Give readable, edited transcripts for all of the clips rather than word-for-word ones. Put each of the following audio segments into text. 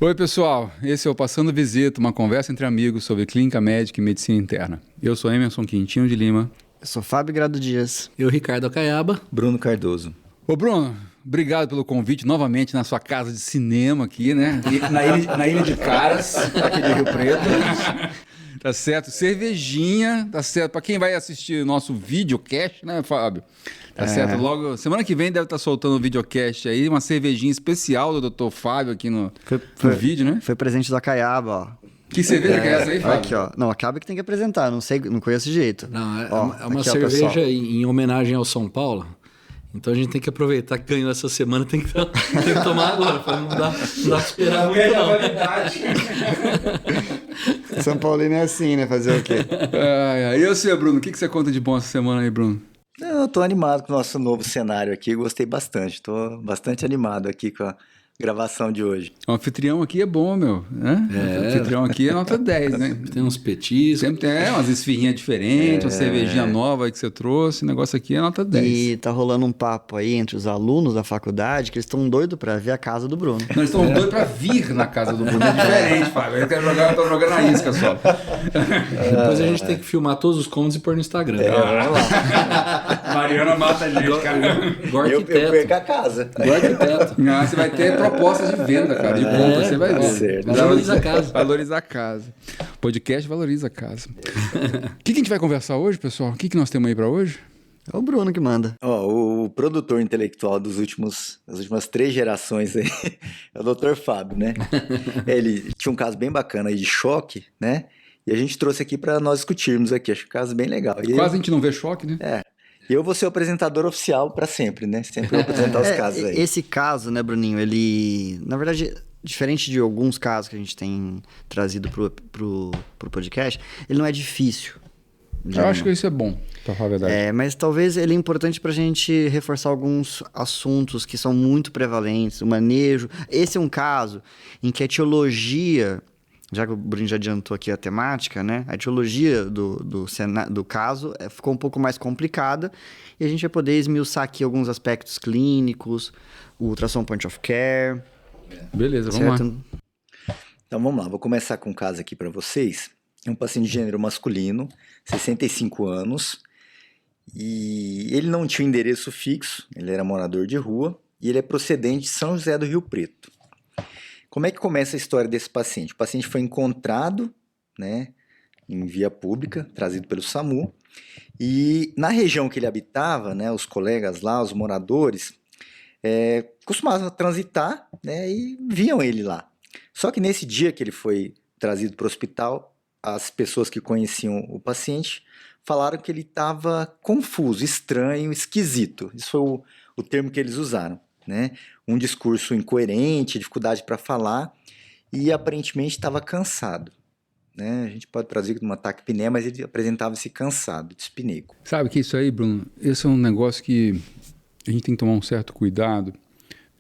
Oi, pessoal. Esse é o Passando Visita, uma conversa entre amigos sobre clínica médica e medicina interna. Eu sou Emerson Quintinho de Lima. Eu sou Fábio Grado Dias. Eu, Ricardo Acaiaba. Bruno Cardoso. Ô, Bruno, obrigado pelo convite novamente na sua casa de cinema aqui, né? Na Ilha de Caras, aqui de Rio Preto. Tá certo? Cervejinha, tá certo? Pra quem vai assistir o nosso videocast, né, Fábio? Tá certo? Logo, semana que vem deve estar soltando um videocast aí, uma cervejinha especial do Dr. Fábio aqui no vídeo, né? Foi presente do Acaiaba, ó. Que cerveja que é essa aí, Fábio? Aqui, ó. Não, Acaba que tem que apresentar, não sei, não conheço o jeito. Não, ó, é uma aqui, cerveja ó, em homenagem ao São Paulo. Então a gente tem que aproveitar que ganhou essa semana, tem que tomar agora, para não dá pra esperar muito não. São Paulino é assim, né? Fazer o quê? E você, Bruno? O que você conta de bom essa semana aí, Bruno? Eu tô animado com o nosso novo cenário aqui, gostei bastante. Tô bastante animado aqui com a gravação de hoje. O anfitrião aqui é bom, meu. Né? O anfitrião aqui é nota 10, né? Tem uns petiscos. Sempre tem umas esfirrinhas diferentes, uma cervejinha nova aí que você trouxe. O negócio aqui é nota 10. E tá rolando um papo aí entre os alunos da faculdade que eles estão doidos pra ver a casa do Bruno. Nós estamos doidos pra vir na casa do Bruno. É diferente, Fábio. Eu tô jogando a isca só. Depois a gente tem que filmar todos os cômodos e pôr no Instagram. Vamos lá. Mariana mata a gente, cara. Eu perco a casa. Igual arquiteto. Não, você vai ter propostas de venda, cara, de compra, você vai ver. Certo. Valoriza a casa. Valoriza a casa. Podcast valoriza a casa. O que a gente vai conversar hoje, pessoal? O que nós temos aí pra hoje? É o Bruno que manda. O produtor intelectual das últimas 3 gerações aí é o Dr. Fábio, né? Ele tinha um caso bem bacana aí de choque, né? E a gente trouxe aqui para nós discutirmos aqui. Acho que um caso bem legal. Quase a gente não vê choque, né? E eu vou ser o apresentador oficial para sempre, né? Sempre vou apresentar os casos aí. Esse caso, né, Bruninho, ele... Na verdade, diferente de alguns casos que a gente tem trazido pro podcast, ele não é difícil. Eu acho que isso é bom, pra falar a verdade. Mas talvez ele é importante pra gente reforçar alguns assuntos que são muito prevalentes, o manejo. Esse é um caso em que a etiologia... Já que o Bruno já adiantou aqui a temática, né? A etiologia do caso ficou um pouco mais complicada e a gente vai poder esmiuçar aqui alguns aspectos clínicos, o ultrassom point of care. Beleza, vamos lá. Então vamos lá, vou começar com um caso aqui para vocês. É um paciente de gênero masculino, 65 anos, e ele não tinha endereço fixo, ele era morador de rua e ele é procedente de São José do Rio Preto. Como é que começa a história desse paciente? O paciente foi encontrado, né, em via pública, trazido pelo SAMU, e na região que ele habitava, né, os colegas lá, os moradores, costumavam transitar, né, e viam ele lá. Só que nesse dia que ele foi trazido para o hospital, as pessoas que conheciam o paciente falaram que ele estava confuso, estranho, esquisito. Isso foi o termo que eles usaram. Né? Um discurso incoerente, dificuldade para falar e aparentemente estava cansado. Né? A gente pode traduzir como um ataque pneu, mas ele apresentava-se cansado, dispineico. Sabe que isso aí, Bruno, esse é um negócio que a gente tem que tomar um certo cuidado.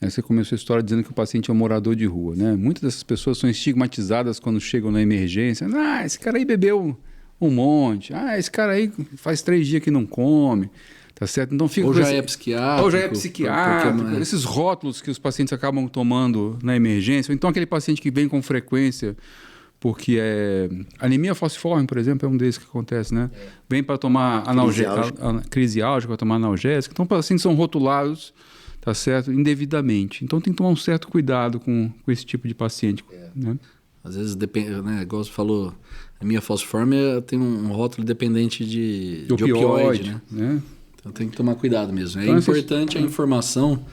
Né? Você começou a história dizendo que o paciente é um morador de rua. Né? Muitas dessas pessoas são estigmatizadas quando chegam na emergência. Esse cara aí bebeu um monte. Esse cara aí faz 3 dias que não come. Tá certo? Então fica ou já é psiquiátrico. Ou já é psiquiátrico. Esses rótulos que os pacientes acabam tomando na emergência. Ou então aquele paciente que vem com frequência, porque anemia falciforme, por exemplo, é um desses que acontece, né? Vem para tomar crise álgica, para tomar analgésico. Então, pacientes são rotulados, tá certo? Indevidamente. Então, tem que tomar um certo cuidado com esse tipo de paciente. Né? Às vezes, depende, né? Igual você falou, anemia falciforme tem um rótulo dependente de opioide, né? Então tem que tomar cuidado mesmo. Então, importante a informação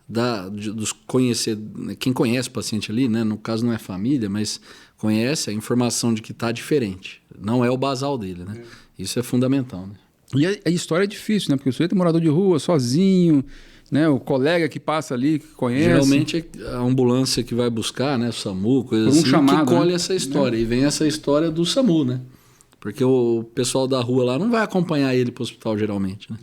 dos conhecer, quem conhece o paciente ali, né? No caso não é família, mas conhece a informação de que está diferente. Não é o basal dele, né? Isso é fundamental, né? E a história é difícil, né? Porque o sujeito é morador de rua, sozinho, né? O colega que passa ali, que conhece. Geralmente é a ambulância que vai buscar, né? O SAMU, coisa assim, chamado, que colhe essa história. E vem essa história do SAMU, né? Porque o pessoal da rua lá não vai acompanhar ele para o hospital geralmente, né?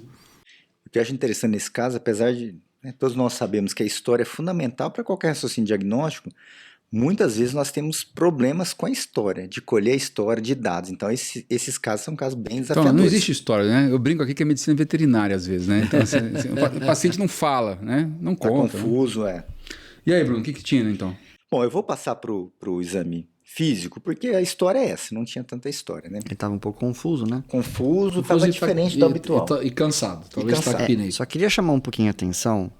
O que eu acho interessante nesse caso, apesar de todos nós sabemos que a história é fundamental para qualquer raciocínio diagnóstico, muitas vezes nós temos problemas com a história, de colher a história de dados. Então, esses casos são casos bem desafiadores. Então, não existe história, né? Eu brinco aqui que é medicina veterinária, às vezes, né? Então, o paciente não fala, né? Não conta. Tá confuso, E aí, Bruno, o que tinha, então? Bom, eu vou passar pro exame físico, porque a história é essa, não tinha tanta história, né? Ele estava um pouco confuso, né? Confuso, estava diferente do habitual. E cansado, talvez está aqui, né? Só queria chamar um pouquinho a atenção,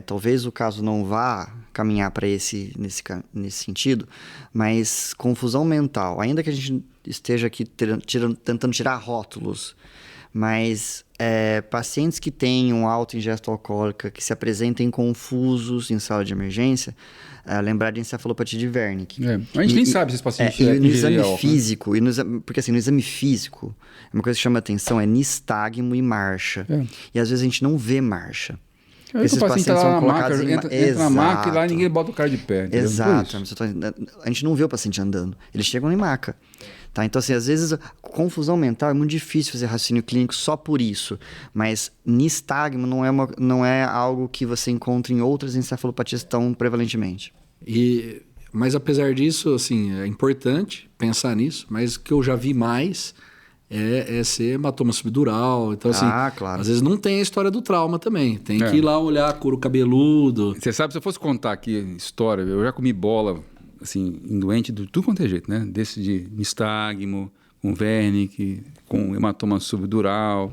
talvez o caso não vá caminhar para nesse sentido, mas confusão mental, ainda que a gente esteja aqui tentando tirar rótulos, mas pacientes que tenham alta ingesta alcoólica, que se apresentem confusos em sala de emergência, lembrar de encefalopatia de Wernicke. A gente nem sabe se esse paciente no exame físico, porque assim, no exame físico, uma coisa que chama atenção é nistagmo e marcha. E às vezes a gente não vê marcha. Esses pacientes tá lá na maca, entra na maca e lá ninguém bota o cara de pé. Exato. A gente não vê o paciente andando. Eles chegam em maca. Tá? Então, assim, às vezes, confusão mental é muito difícil fazer raciocínio clínico só por isso. Mas nistagmo não é algo que você encontra em outras encefalopatias tão prevalentemente. Mas, apesar disso, assim, é importante pensar nisso, mas o que eu já vi mais é ser hematoma subdural. Então, assim, claro. Às vezes não tem a história do trauma também. Tem que ir lá olhar couro cabeludo. Você sabe, se eu fosse contar aqui história, eu já comi bola, assim, em doente de tudo quanto é jeito, né? Desse de nistagmo, com Wernicke, com hematoma subdural.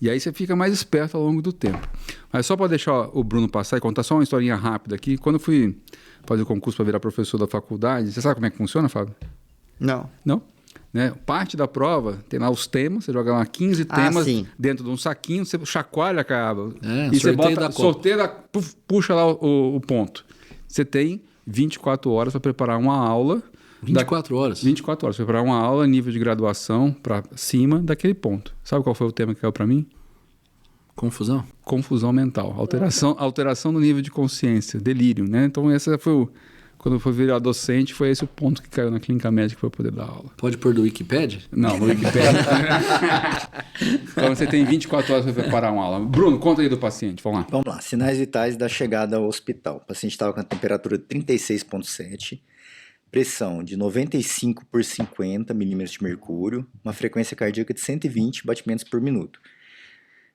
E aí você fica mais esperto ao longo do tempo. Mas só para deixar o Bruno passar e contar só uma historinha rápida aqui. Quando eu fui fazer o concurso para virar professor da faculdade, você sabe como é que funciona, Fábio? Não. Não? Né? Parte da prova tem lá os temas, você joga lá 15 temas dentro de um saquinho, você chacoalha a caba. E você bota sorteia, puxa lá o ponto. Você tem 24 horas para preparar uma aula. 24 horas? 24 horas para preparar uma aula nível de graduação para cima daquele ponto. Sabe qual foi o tema que caiu para mim? Confusão? Confusão mental. Alteração do nível de consciência, delírio, né? Então essa foi quando eu fui virar docente, foi esse o ponto que caiu na clínica médica para poder dar aula. Pode pôr do Wikipedia? Não, no Wikipedia. Então você tem 24 horas para preparar uma aula. Bruno, conta aí do paciente, vamos lá. Vamos lá, sinais vitais da chegada ao hospital. O paciente estava com a temperatura de 36,7, pressão de 95 por 50 milímetros de mercúrio, uma frequência cardíaca de 120 batimentos por minuto.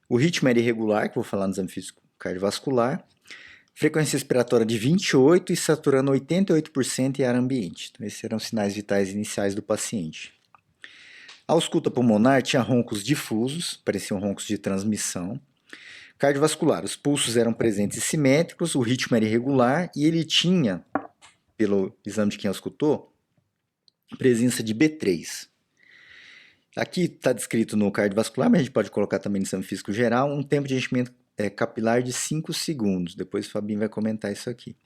O ritmo era irregular, que eu vou falar no exame físico cardiovascular. Frequência respiratória de 28 e saturando 88% em ar ambiente. Então, esses eram os sinais vitais iniciais do paciente. A ausculta pulmonar tinha roncos difusos, pareciam roncos de transmissão. Cardiovascular, os pulsos eram presentes e simétricos, o ritmo era irregular e ele tinha, pelo exame de quem auscultou, presença de B3. Aqui está descrito no cardiovascular, mas a gente pode colocar também no exame físico geral, um tempo de enchimento capilar de 5 segundos. Depois o Fabinho vai comentar isso aqui.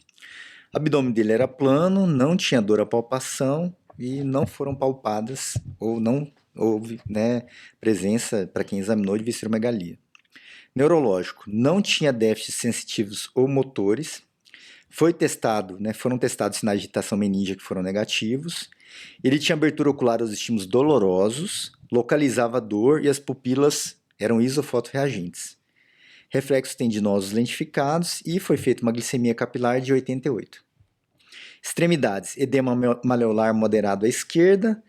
O abdômen dele era plano, não tinha dor à palpação e não foram palpadas ou não houve presença, para quem examinou, de visceromegalia. Neurológico, não tinha déficits sensitivos ou motores. Foram testados sinais de agitação meníngea que foram negativos. Ele tinha abertura ocular aos estímulos dolorosos, localizava dor e as pupilas eram isofotoreagentes. Reflexos tendinosos lentificados e foi feita uma glicemia capilar de 88. Extremidades, edema maleolar moderado à esquerda,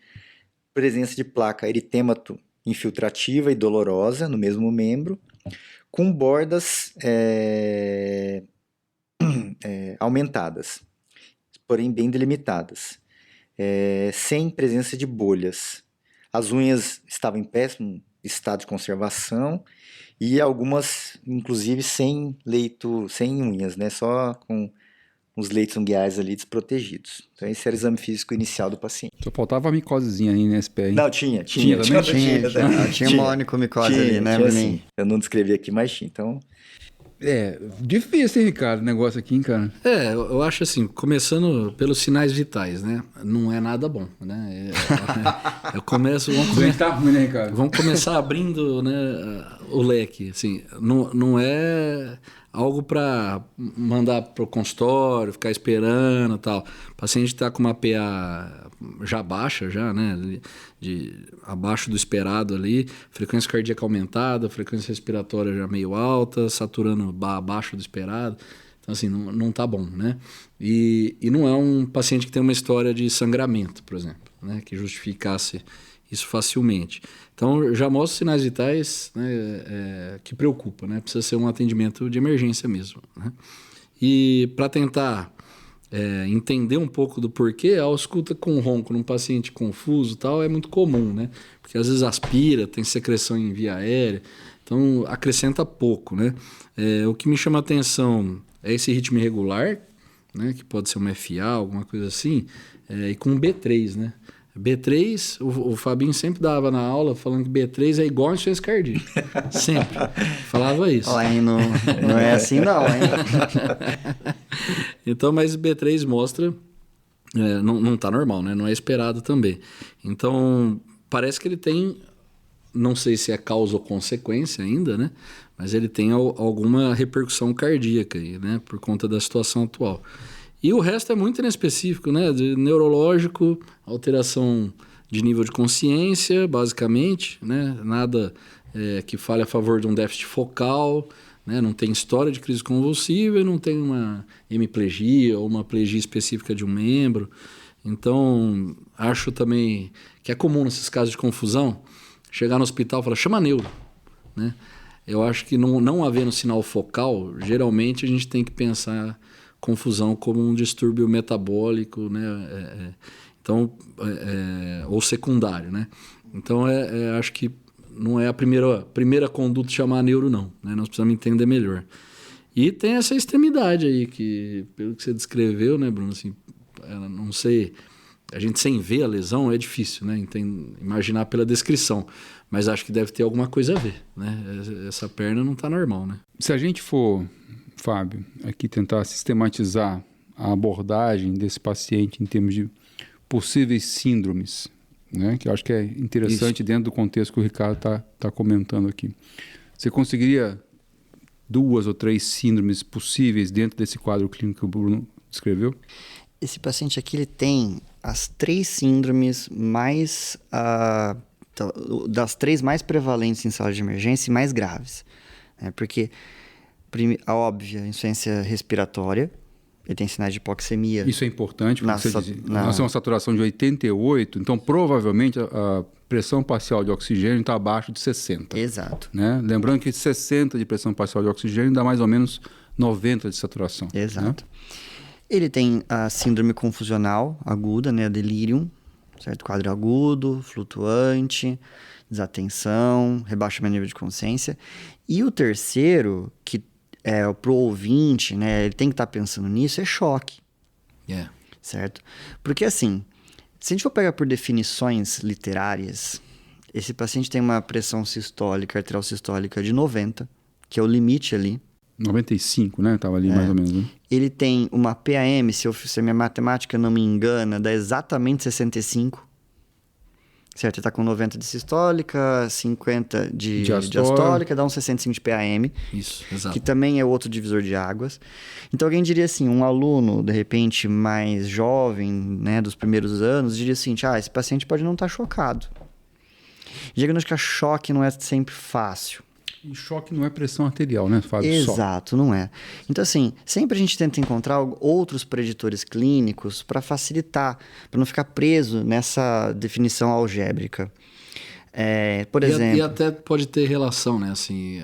presença de placa eritêmato infiltrativa e dolorosa no mesmo membro, com bordas aumentadas, porém bem delimitadas, sem presença de bolhas. As unhas estavam em péssimo estado de conservação e algumas, inclusive, sem unhas, né? Só com os leitos unguiais ali desprotegidos. Então, esse era o exame físico inicial do paciente. Só faltava a micosezinha aí nesse pé, hein? Não, tinha também? Tinha uma onicomicose ali, né, Bruninho? Eu não descrevi aqui, mas tinha. Então... difícil, hein, Ricardo, o negócio aqui, hein, cara? Eu acho assim, começando pelos sinais vitais, né? Não é nada bom, né? Eu começo... Tá ruim, né, Ricardo? Vamos começar abrindo, né, o leque, assim. Não é algo para mandar pro consultório, ficar esperando e tal. O paciente está com uma PA já baixa, né? Abaixo do esperado ali, frequência cardíaca aumentada, frequência respiratória já meio alta, saturando abaixo do esperado. Então, assim, não tá bom, né? E não é um paciente que tem uma história de sangramento, por exemplo, né? Que justificasse isso facilmente. Então, já mostra sinais vitais, né, que preocupa, né? Precisa ser um atendimento de emergência mesmo, né? E para tentar entender um pouco do porquê, a ausculta com ronco num paciente confuso e tal é muito comum, né? Porque às vezes aspira, tem secreção em via aérea, então acrescenta pouco, né? O que me chama a atenção é esse ritmo irregular, né? Que pode ser uma FA, alguma coisa assim, e com B3, né? B3, o Fabinho sempre dava na aula falando que B3 é igual a insuficiência cardíaca. Sempre. Falava isso. Não é assim não, hein? Então, mas B3 mostra... não está normal, né? Não é esperado também. Então, parece que ele tem... Não sei se é causa ou consequência ainda, né? Mas ele tem alguma repercussão cardíaca aí, né? Por conta da situação atual. E o resto é muito inespecífico, né? De neurológico, alteração de nível de consciência, basicamente, né? Nada que fale a favor de um déficit focal, né? Não tem história de crise convulsiva e não tem uma hemiplegia ou uma plegia específica de um membro. Então, acho também que é comum nesses casos de confusão chegar no hospital e falar, chama neuro, né? Eu acho que não havendo sinal focal, geralmente a gente tem que pensar confusão como um distúrbio metabólico, né? Ou secundário, né? Então, acho que não é a primeira conduta chamar neuro, não, né? Nós precisamos entender melhor. E tem essa extremidade aí, que pelo que você descreveu, né, Bruno? Assim, não sei, a gente sem ver a lesão é difícil, né? Imaginar pela descrição, mas acho que deve ter alguma coisa a ver, né? Essa perna não está normal, né? Se a gente for, Fábio, aqui tentar sistematizar a abordagem desse paciente em termos de possíveis síndromes, né? Que eu acho que é interessante dentro do contexto que o Ricardo está comentando aqui. Você conseguiria 2 ou 3 síndromes possíveis dentro desse quadro clínico que o Bruno descreveu? Esse paciente aqui ele tem as 3 síndromes mais... das 3 mais prevalentes em sala de emergência e mais graves. Né? Porque, a óbvia, a insuficiência respiratória, ele tem sinais de hipoxemia. Isso é importante, porque nós temos uma saturação de 88, então provavelmente a pressão parcial de oxigênio está abaixo de 60. Exato. Né? Lembrando que 60 de pressão parcial de oxigênio dá mais ou menos 90 de saturação. Exato. Né? Ele tem a síndrome confusional aguda, né, a delirium, certo? Quadro agudo, flutuante, desatenção, rebaixamento do nível de consciência. E o terceiro, que para o ouvinte, né, ele tem que estar pensando nisso, é choque. Certo? Porque assim, se a gente for pegar por definições literárias, esse paciente tem uma pressão sistólica, arterial sistólica de 90, que é o limite ali. 95, né? Estava ali mais ou menos. Né? Ele tem uma PAM, se a minha matemática não me engana, dá exatamente 65. Certo? Ele está com 90 de sistólica, 50 de diastólica, dá uns 65 de PAM. Isso, exato. Que também é outro divisor de águas. Então, alguém diria assim, um aluno, de repente, mais jovem, né, dos primeiros anos, diria assim, esse paciente pode não estar chocado. Diagnosticar choque não é sempre fácil. E choque não é pressão arterial, né, Fábio? Exato, não é. Então, assim, sempre a gente tenta encontrar outros preditores clínicos para facilitar, para não ficar preso nessa definição algébrica. Por exemplo... E até pode ter relação, né? Assim,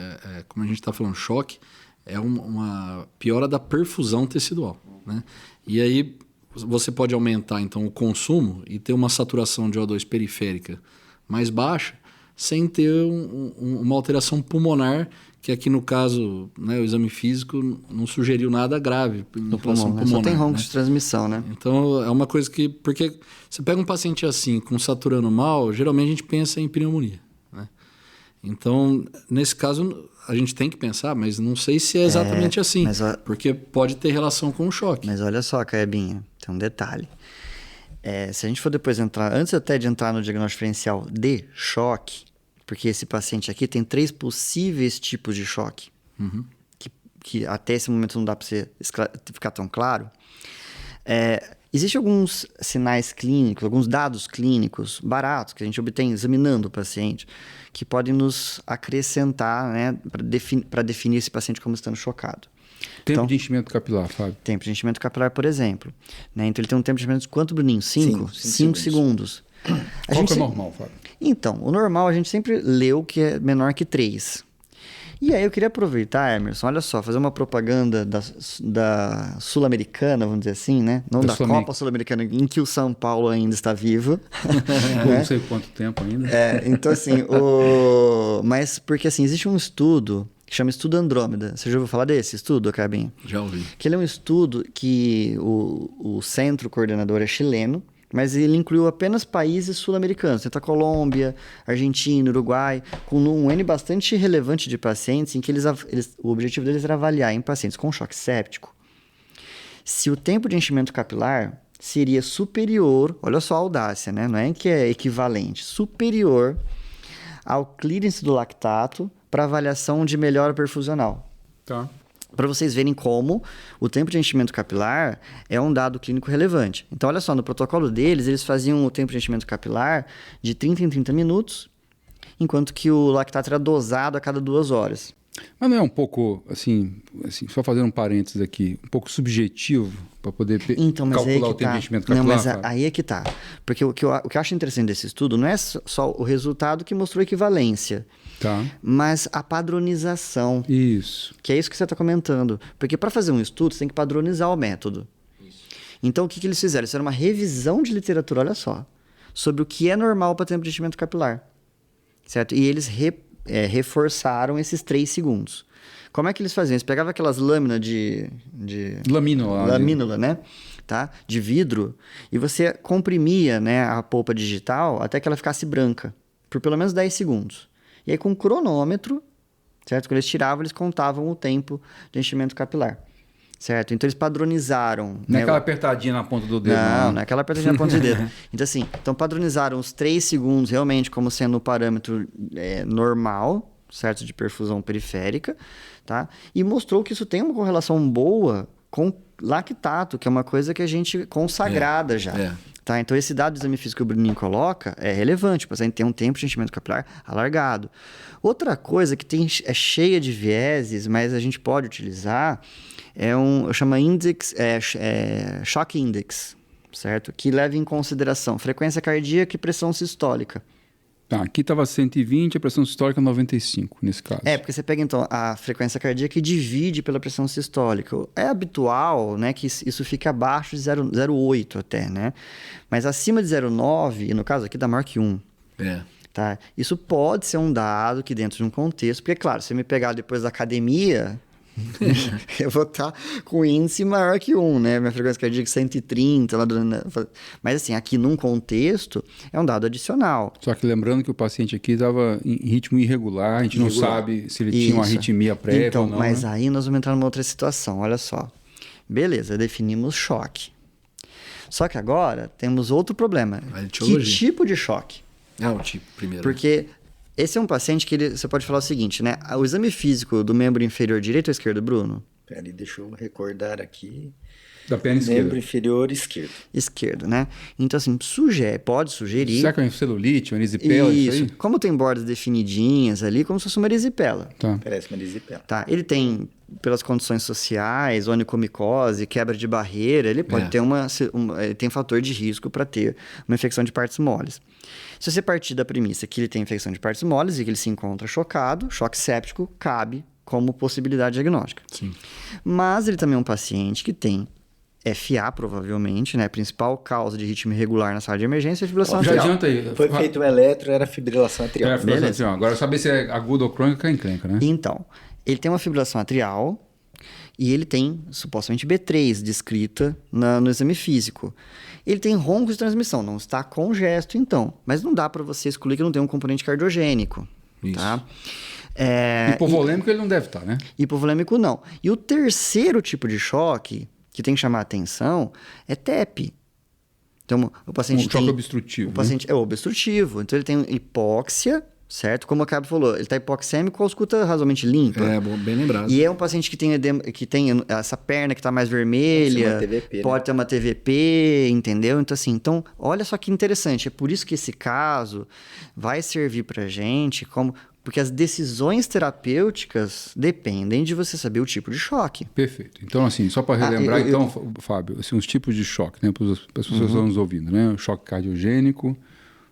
como a gente está falando, choque é uma piora da perfusão tecidual, né? E aí você pode aumentar, então, o consumo e ter uma saturação de O2 periférica mais baixa, sem ter uma alteração pulmonar, que aqui no caso, né, o exame físico não sugeriu nada grave em relação pulmonar. Só tem ronco, né? de transmissão, né? Então, é uma coisa que... Porque você pega um paciente assim, com saturando mal, geralmente a gente pensa em pneumonia, né? Então, nesse caso, a gente tem que pensar, mas não sei se é exatamente assim, porque pode ter relação com o choque. Mas olha só, Caebinha, tem um detalhe. Se a gente for depois entrar, antes até de entrar no diagnóstico diferencial de choque, porque esse paciente aqui tem 3 possíveis tipos de choque, que até esse momento não dá para você ficar tão claro. Existem alguns sinais clínicos, alguns dados clínicos baratos que a gente obtém examinando o paciente, que podem nos acrescentar, né, para definir esse paciente como estando chocado. Tempo de enchimento capilar, Fábio. Tempo de enchimento capilar, por exemplo. Né? Então, ele tem um tempo de enchimento de quanto, Bruninho? 5 segundos. Qual que é o normal, Fábio? Então, o normal a gente sempre leu que é menor que 3. E aí eu queria aproveitar, Emerson, olha só, fazer uma propaganda da Sul-Americana, vamos dizer assim, né? Não da Copa Sul-Americana, em que o São Paulo ainda está vivo. Né? Não sei quanto tempo ainda. Então assim, mas porque assim, existe um estudo que chama Estudo Andrômeda. Você já ouviu falar desse estudo, Cabinho? Já ouvi. Que ele é um estudo que o centro coordenador é chileno, mas ele incluiu apenas países sul-americanos. Tem a Colômbia, Argentina, Uruguai, com um N bastante relevante de pacientes, em que o objetivo deles era avaliar em pacientes com choque séptico se o tempo de enchimento capilar seria superior, olha só a audácia, né? Não é que é equivalente, superior ao clearance do lactato para avaliação de melhora perfusional. Tá. Para vocês verem como o tempo de enchimento capilar é um dado clínico relevante. Então, olha só, no protocolo deles, eles faziam o tempo de enchimento capilar de 30 em 30 minutos, enquanto que o lactato era dosado a cada 2 horas. Mas não é um pouco, assim, só fazendo um parênteses aqui, um pouco subjetivo para poder calcular o tempo de enchimento capilar? Não, mas aí é que tá. Porque o que eu acho interessante desse estudo não é só o resultado que mostrou equivalência, tá, mas a padronização. Isso. Que é isso que você está comentando. Porque para fazer um estudo, você tem que padronizar o método. Isso. Então, o que eles fizeram? Eles fizeram uma revisão de literatura, olha só, sobre o que é normal para tempo de enchimento capilar. Certo? E eles reforçaram esses 3 segundos. Como é que eles faziam? Eles pegavam aquelas lâminas de lamínula, né? Tá? De vidro, e você comprimia, né, a polpa digital até que ela ficasse branca, por pelo menos 10 segundos. E aí, com um cronômetro, certo? Quando eles tiravam, eles contavam o tempo de enchimento capilar. Certo? Então, eles padronizaram... Não é aquela apertadinha na ponta do dedo. Não é aquela apertadinha na ponta do dedo. Então, assim, padronizaram os 3 segundos realmente como sendo o parâmetro normal, certo? De perfusão periférica, tá? E mostrou que isso tem uma correlação boa com lactato, que é uma coisa que a gente consagrada já. Tá? Então, esse dado do exame físico que o Bruninho coloca é relevante, para a gente ter um tempo de enchimento capilar alargado. Outra coisa que é cheia de vieses, mas a gente pode utilizar, eu chamo Shock Index, certo? Que leva em consideração frequência cardíaca e pressão sistólica. Tá, aqui estava 120, a pressão sistólica 95, nesse caso. Porque você pega, então, a frequência cardíaca e divide pela pressão sistólica. É habitual, né, que isso fique abaixo de 0,8 até, né? Mas acima de 0,9, e no caso aqui dá maior que 1. Tá? Isso pode ser um dado que dentro de um contexto, porque, claro, se você me pegar depois da academia... eu vou estar com índice maior que 1, né? Minha frequência cardíaca 130. Mas assim, aqui num contexto, é um dado adicional. Só que lembrando que o paciente aqui estava em ritmo irregular, a gente não sabe se ele tinha uma arritmia prévia então, ou não. Mas né? aí nós vamos entrar numa outra situação, olha só. Beleza, definimos choque. Só que agora temos outro problema. Que tipo de choque? O tipo, primeiro. Porque... esse é um paciente que você pode falar o seguinte, né? O exame físico do membro inferior direito ou esquerdo, Bruno? Peraí, deixa eu recordar aqui. Da perna esquerda. Membro inferior esquerdo. Esquerdo, né? Então, assim, pode sugerir... será que é uma celulite, uma erisipela? Isso. Como tem bordas definidinhas ali, como se fosse uma erisipela. Tá. Parece uma erisipela. Tá. Ele tem, pelas condições sociais, onicomicose, quebra de barreira, ele pode ter ele tem fator de risco para ter uma infecção de partes moles. Se você partir da premissa que ele tem infecção de partes moles e que ele se encontra chocado, choque séptico cabe como possibilidade diagnóstica. Sim. Mas ele também é um paciente que tem FA, provavelmente, né? A principal causa de ritmo irregular na sala de emergência é a fibrilação atrial. Já adianta aí. Foi feito um eletro, era fibrilação atrial. Fibrilação atrial. Agora, saber se é agudo ou crônico é encrenca, né? Então, ele tem uma fibrilação atrial e ele tem, supostamente, B3 descrita no exame físico. Ele tem roncos de transmissão, não está congesto, então. Mas não dá para você excluir que não tem um componente cardiogênico. Isso. Tá? Hipovolêmico ele não deve estar, né? Hipovolêmico não. E o terceiro tipo de choque, que tem que chamar a atenção, é TEP. Então, o paciente tem... choque obstrutivo. O paciente é obstrutivo. Então, ele tem hipóxia, certo? Como o Cabo falou, ele está hipoxêmico com a ausculta razoavelmente limpa. Bem lembrado. E é um paciente que tem essa perna que está mais vermelha. Pode ter uma TVP, entendeu? Então, olha só que interessante. É por isso que esse caso vai servir para a gente como... porque as decisões terapêuticas dependem de você saber o tipo de choque. Perfeito. Então, assim, só para relembrar, Fábio, assim, os tipos de choque, né? Para as pessoas que estão nos ouvindo, né? O choque cardiogênico,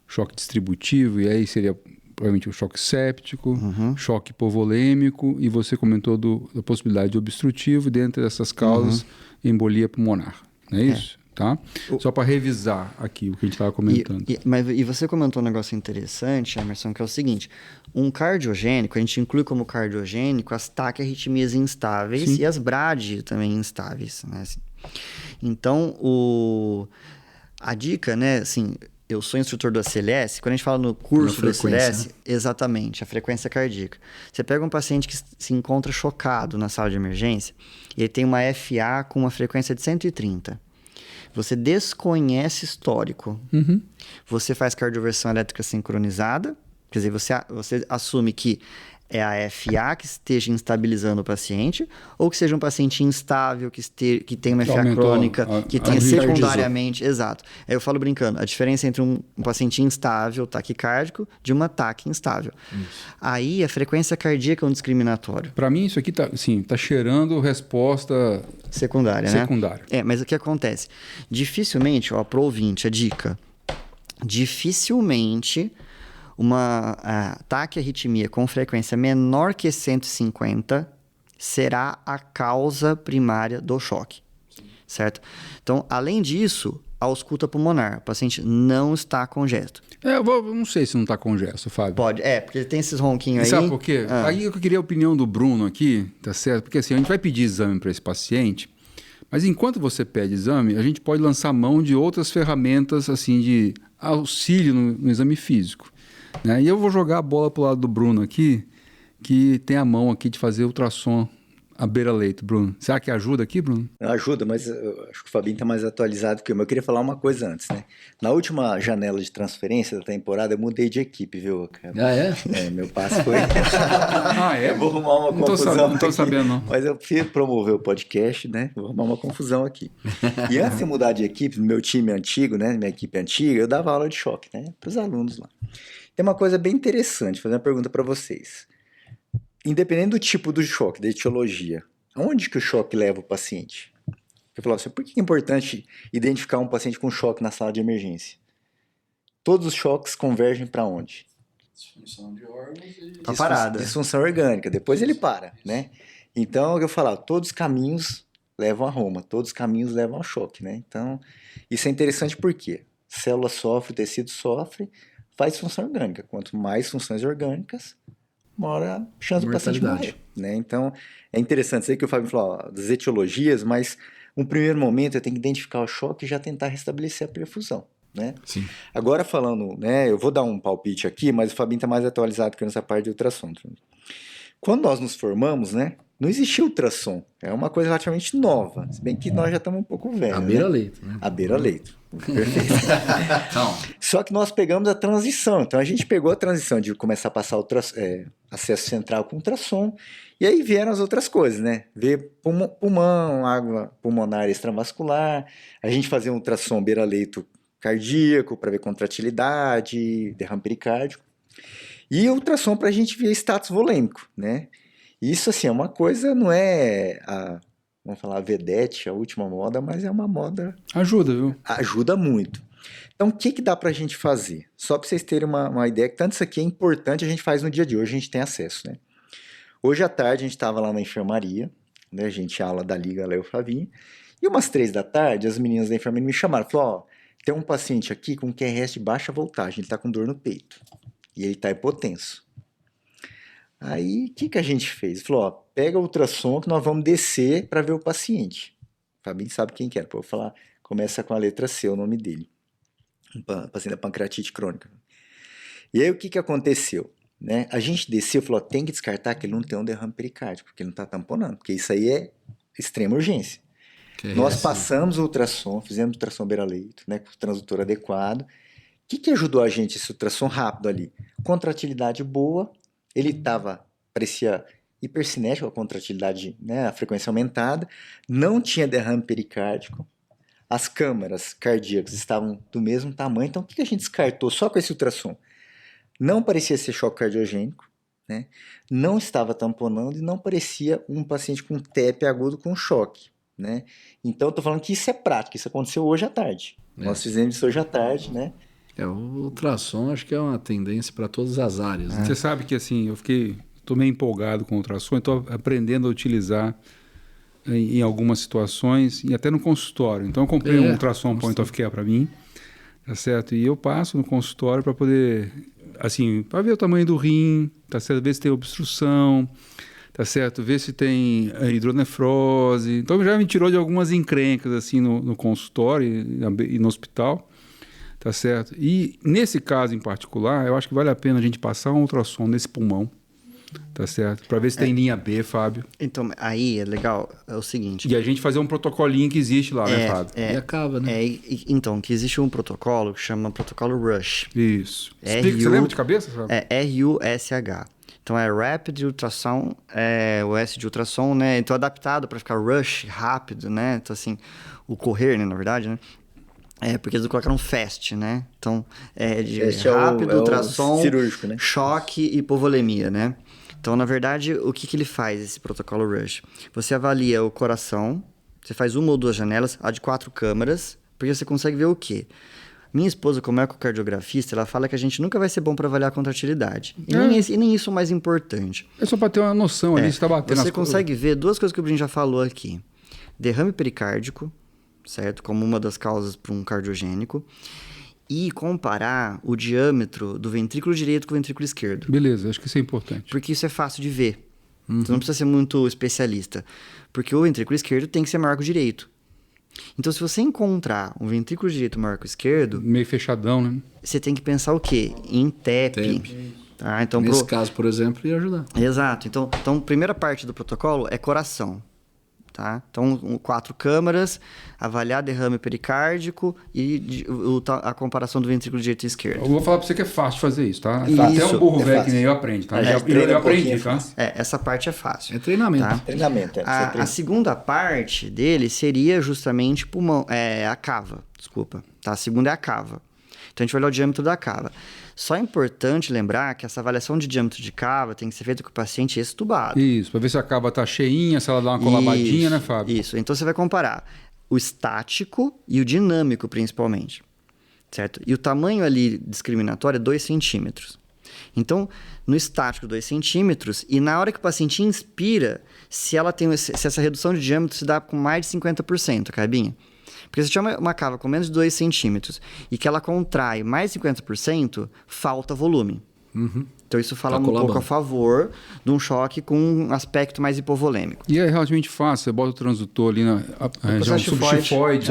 choque distributivo, e aí seria provavelmente o choque séptico, choque hipovolêmico, e você comentou da possibilidade de obstrutivo, dentro dessas causas, embolia pulmonar. Não é isso? Tá? Só para revisar aqui o que a gente estava comentando. E você comentou um negócio interessante, Emerson, que é o seguinte: um cardiogênico, a gente inclui como cardiogênico as taquiarritmias instáveis e as bradi também instáveis. Né? Assim. Então, a dica, né, assim, eu sou instrutor do ACLS, quando a gente fala no curso do ACLS, né? Exatamente, a frequência cardíaca. Você pega um paciente que se encontra chocado na sala de emergência, e ele tem uma FA com uma frequência de 130. Você desconhece histórico. Você faz cardioversão elétrica sincronizada, quer dizer, você assume que é a FA que esteja instabilizando o paciente, ou que seja um paciente instável, que tem uma FA crônica, que tenha secundariamente... Exato. Aí eu falo brincando, a diferença entre um paciente instável, taquicárdico, de uma taque instável. Aí a frequência cardíaca é um discriminatório. Para mim, isso aqui tá cheirando resposta... Secundária, né? Mas o que acontece? Dificilmente, pro ouvinte, a dica, dificilmente... uma taquiarritmia com frequência menor que 150 será a causa primária do choque, certo? Então, além disso, a ausculta pulmonar. O paciente não está congesto. Eu não sei se não está congesto, Fábio. Pode, porque tem esses ronquinhos aí. Sabe por quê? Aí eu queria a opinião do Bruno aqui, tá certo? Porque assim, a gente vai pedir exame para esse paciente, mas enquanto você pede exame, a gente pode lançar mão de outras ferramentas assim de auxílio no exame físico. Né? E eu vou jogar a bola pro lado do Bruno aqui, que tem a mão aqui de fazer ultrassom à beira-leito, Bruno. Será que ajuda aqui, Bruno? Ajuda, mas eu acho que o Fabinho está mais atualizado que eu. Mas eu queria falar uma coisa antes, né? Na última janela de transferência da temporada, eu mudei de equipe, viu, cara? Meu passe foi... Eu vou arrumar uma confusão. Não tô sabendo, não. Mas eu prefiro promover o podcast, né? Vou arrumar uma confusão aqui. E antes de mudar de equipe, no meu time antigo, né? Minha equipe antiga, eu dava aula de choque, né? Para os alunos lá. Tem uma coisa bem interessante, fazer uma pergunta para vocês. Independente do tipo do choque, da etiologia, aonde que o choque leva o paciente? Eu falo assim, por que é importante identificar um paciente com choque na sala de emergência? Todos os choques convergem para onde? Disfunção de órgãos e... Tá parada. Disfunção orgânica, depois ele para, né? Então, eu falo, todos os caminhos levam a Roma, todos os caminhos levam ao choque, né? Então, isso é interessante porque célula sofre, tecido sofre, faz função orgânica. Quanto mais funções orgânicas, maior a chance do paciente morrer, né? Então, é interessante. Sei que o Fábio falou das etiologias, mas um primeiro momento eu tenho que identificar o choque e já tentar restabelecer a perfusão, né? Sim. Agora falando, né? Eu vou dar um palpite aqui, mas o Fabinho está mais atualizado que eu nessa parte de ultrassom. Quando nós nos formamos, né? Não existia ultrassom. É uma coisa relativamente nova. Se bem que nós já estamos um pouco velhos. À beira-leito, né? À beira-leito. Perfeito. Só que nós pegamos a transição. Então a gente pegou a transição de começar a passar acesso central com ultrassom. E aí vieram as outras coisas, né? Ver pulmão, água pulmonar extravascular. A gente fazia um ultrassom beira-leito cardíaco para ver contratilidade, derrame pericárdico. E ultrassom para a gente ver status volêmico, né? Isso, assim, é uma coisa, não é vamos falar, a vedete, a última moda, mas é uma moda... Ajuda, viu? Ajuda muito. Então, o que dá pra gente fazer? Só para vocês terem uma ideia, que tanto isso aqui é importante, a gente faz no dia de hoje, a gente tem acesso, né? Hoje à tarde, a gente estava lá na enfermaria, né? A gente aula da Liga Léo Flavinho, e umas 3 da tarde, as meninas da enfermaria me chamaram, falaram, tem um paciente aqui com QRS de baixa voltagem, ele tá com dor no peito, e ele tá hipotenso. Aí, o que a gente fez? Falou, pega o ultrassom que nós vamos descer para ver o paciente. O Fabinho sabe quem que era. Vou falar, começa com a letra C, o nome dele. Um paciente da pancreatite crônica. E aí, o que aconteceu? Né? A gente desceu e falou, tem que descartar que ele não tem um derrame pericárdico, porque ele não está tamponando, porque isso aí é extrema urgência. Nós passamos o ultrassom, fizemos ultrassom beira-leito, né, com o transdutor adequado. O que ajudou a gente esse ultrassom rápido ali? Contratilidade boa. Ele parecia hipercinético, a contratilidade, né, a frequência aumentada, não tinha derrame pericárdico, as câmaras cardíacas estavam do mesmo tamanho, então o que a gente descartou só com esse ultrassom? Não parecia ser choque cardiogênico, né, não estava tamponando e não parecia um paciente com TEP agudo com choque, né, então eu estou falando que isso é prático, isso aconteceu hoje à tarde, nós fizemos isso hoje à tarde, né. O ultrassom acho que é uma tendência para todas as áreas. Né? Você sabe que assim, estou meio empolgado com o ultrassom, estou aprendendo a utilizar em algumas situações e até no consultório. Então eu comprei um ultrassom point of care para mim, tá certo? E eu passo no consultório para poder, assim, para ver o tamanho do rim, tá certo? Ver se tem obstrução, tá certo? Ver se tem hidronefrose. Então já me tirou de algumas encrencas assim no consultório e no hospital. Tá certo? E nesse caso em particular, eu acho que vale a pena a gente passar um ultrassom nesse pulmão, tá certo? Para ver se tem linha B, Fábio. Então, aí é legal, é o seguinte... E a gente fazer um protocolinho que existe lá, né, Fábio? E acaba, né? Então, que existe um protocolo que chama protocolo RUSH. Isso. Explica, você lembra de cabeça, Fábio? É RUSH. Então, é Rapid Ultrassom, o S de ultrassom, né? Então, adaptado para ficar rush, rápido, né? Então, assim, o correr, né, na verdade, né? Porque eles colocaram fast, né? Então, de rápido, ultrassom, cirúrgico, né? choque e hipovolemia, né? Então, na verdade, o que ele faz, esse protocolo RUSH? Você avalia o coração, você faz 1 ou 2 janelas, a de 4 câmaras, porque você consegue ver o quê? Minha esposa, como ecocardiografista, ela fala que a gente nunca vai ser bom para avaliar a contratilidade. E nem isso é o mais importante. É só para ter uma noção ali, se está batendo. Você consegue ver 2 coisas que o Bruno já falou aqui. Derrame pericárdico, certo? Como uma das causas para um cardiogênico. E comparar o diâmetro do ventrículo direito com o ventrículo esquerdo. Beleza, acho que isso é importante. Porque isso é fácil de ver. Você não precisa ser muito especialista. Porque o ventrículo esquerdo tem que ser maior que o direito. Então, se você encontrar um ventrículo direito maior que o esquerdo... Meio fechadão, né? Você tem que pensar o quê? Em TEP. Tá? Então, nesse caso, por exemplo, ia ajudar. Exato. Então, primeira parte do protocolo é coração. Tá? Então, 4 câmaras, avaliar derrame pericárdico e a comparação do ventrículo direito e esquerdo. Eu vou falar para você que é fácil fazer isso, tá? Isso, até um burro velho que nem eu aprende, tá? Eu aprendi, tá? Essa parte é fácil. É treinamento. Tá? Treinamento. A segunda parte dele seria justamente pulmão, a cava, desculpa. Tá? A segunda é a cava. Então, a gente vai olhar o diâmetro da cava. Só é importante lembrar que essa avaliação de diâmetro de cava tem que ser feita com o paciente extubado. Isso, para ver se a cava está cheinha, se ela dá uma colabadinha, né, Fábio? Isso, então você vai comparar o estático e o dinâmico, principalmente, certo? E o tamanho ali discriminatório é 2 centímetros. Então, no estático, 2 centímetros, e na hora que o paciente inspira, se essa redução de diâmetro se dá com mais de 50%, Cabinha. Porque se tiver uma cava com menos de 2 centímetros e que ela contrai mais de 50%, falta volume. Então isso fala um pouco a favor de um choque com um aspecto mais hipovolêmico. E é relativamente fácil, você bota o transdutor ali na região subxifoide,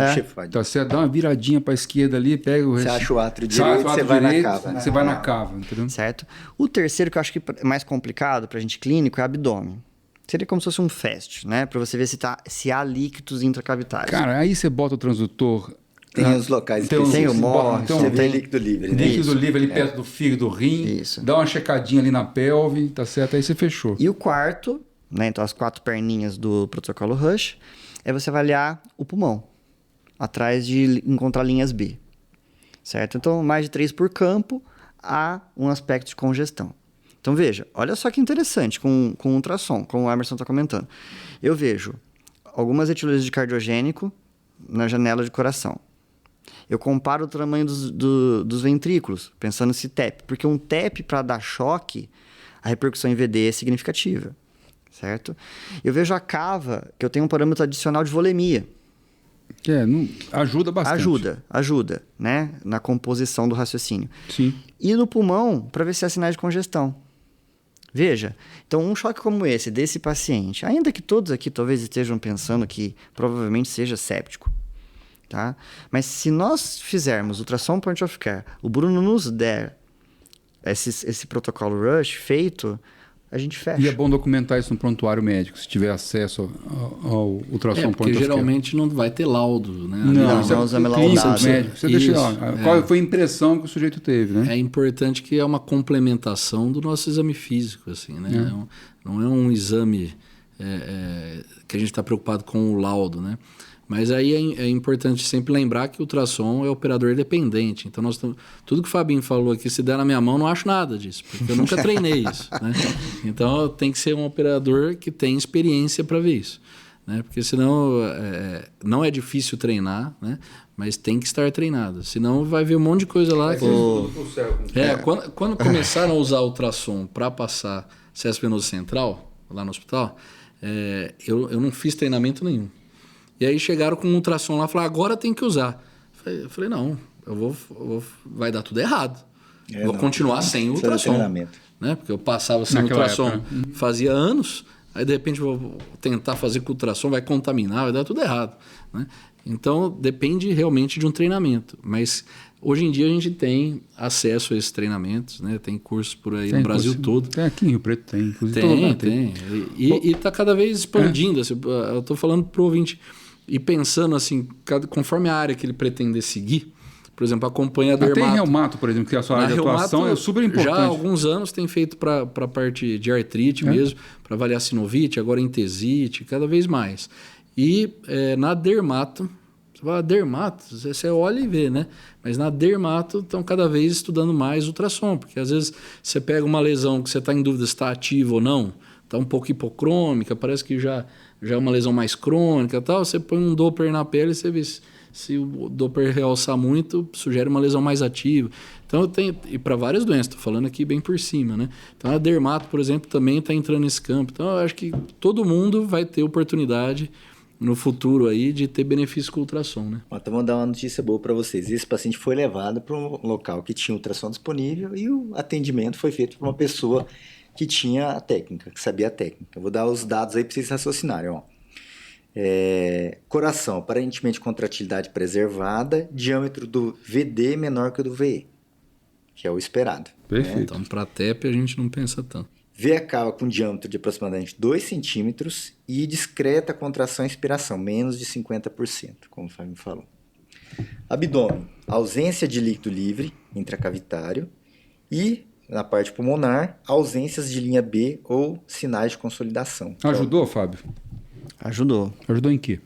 tá certo? Dá uma viradinha para a esquerda ali, pega o resto. Você acha o átrio direito, você vai na cava. Você vai na cava, entendeu? Certo. O terceiro que eu acho que é mais complicado para a gente clínico é abdômen. Seria como se fosse um FAST, né? Para você ver se há líquidos intracavitários. Cara, aí você bota o transdutor... Tem os locais específicos. Tem o MOR, você vê líquido livre. Né? Líquido livre ali perto do fígado, do rim. Isso. Dá uma checadinha ali na pelve, tá certo? Aí você fechou. E o quarto, né? Então as 4 perninhas do protocolo RUSH, é você avaliar o pulmão, atrás de encontrar linhas B. Certo? Então, mais de 3 por campo, há um aspecto de congestão. Então, veja, olha só que interessante com ultrassom, como o Emerson está comentando. Eu vejo algumas etiologias de cardiogênico na janela de coração. Eu comparo o tamanho dos ventrículos, pensando se TEP. Porque um TEP, para dar choque, a repercussão em VD é significativa, certo? Eu vejo a cava, que eu tenho um parâmetro adicional de volemia. Ajuda bastante. Ajuda, né? Na composição do raciocínio. Sim. E no pulmão, para ver se há sinais de congestão. Veja, então um choque como esse, desse paciente, ainda que todos aqui talvez estejam pensando que provavelmente seja séptico, tá? Mas se nós fizermos ultrassom point of care, o Bruno nos der esse protocolo RUSH feito, a gente fecha. E é bom documentar isso no prontuário médico, se tiver acesso ao ultrassom point of care. Porque geralmente não vai ter laudo, né? Não usamos laudo médico. Você deixa lá. Qual foi a impressão que o sujeito teve, né? É importante que é uma complementação do nosso exame físico, assim, né? Não é um exame que a gente está preocupado com o laudo, né? Mas aí é importante sempre lembrar que o ultrassom é operador dependente. Então, tudo que o Fabinho falou aqui, se der na minha mão, não acho nada disso, porque eu nunca treinei isso, né? Então, tem que ser um operador que tem experiência para ver isso, né? Porque senão não é difícil treinar, né? mas tem que estar treinado. Senão vai ver um monte de coisa lá. Quando começaram a usar ultrassom para passar acesso venoso central, lá no hospital, eu não fiz treinamento nenhum. E aí chegaram com um ultrassom lá e falaram, agora tem que usar. Eu falei, não, vai dar tudo errado. Vou continuar sem ultrassom. Né? Porque eu passava sem ultrassom fazia anos, aí de repente vou tentar fazer com ultrassom, vai contaminar, vai dar tudo errado. Né? Então depende realmente de um treinamento. Mas hoje em dia a gente tem acesso a esses treinamentos, né? Tem cursos por aí no Brasil todo. Tem aqui em Rio Preto, tem. Inclusive, tem. E está cada vez expandindo. Assim, eu estou falando para o ouvinte e pensando assim, conforme a área que ele pretender seguir. Por exemplo, acompanha a dermato. Tem reumato, por exemplo, que a sua área de atuação é super importante. Já há alguns anos tem feito para a parte de artrite mesmo, para avaliar sinovite, agora entesite, cada vez mais. E na dermato, você fala dermato, você olha e vê, né? Mas na dermato estão cada vez estudando mais ultrassom, porque às vezes você pega uma lesão que você está em dúvida se está ativa ou não, está um pouco hipocrômica, parece que já é uma lesão mais crônica e tal, você põe um Doppler na pele e você vê se o Doppler realçar muito, sugere uma lesão mais ativa. Então, e para várias doenças, estou falando aqui bem por cima, né? Então, a dermato, por exemplo, também está entrando nesse campo. Então, eu acho que todo mundo vai ter oportunidade no futuro aí de ter benefício com ultrassom, né? Então, vou dar uma notícia boa para vocês. Esse paciente foi levado para um local que tinha ultrassom disponível e o atendimento foi feito por uma pessoa que tinha a técnica, que sabia a técnica. Eu vou dar os dados aí para vocês raciocinarem, ó. Coração, aparentemente contratilidade preservada, diâmetro do VD menor que o do VE, que é o esperado. Perfeito. Né? Então, para TEP a gente não pensa tanto. VA cava com diâmetro de aproximadamente 2 centímetros e discreta contração e expiração, menos de 50%, como o Fábio falou. Abdômen, ausência de líquido livre intracavitário e, na parte pulmonar, ausências de linha B ou sinais de consolidação. Ajudou, Fábio? Ajudou. Ajudou em quê?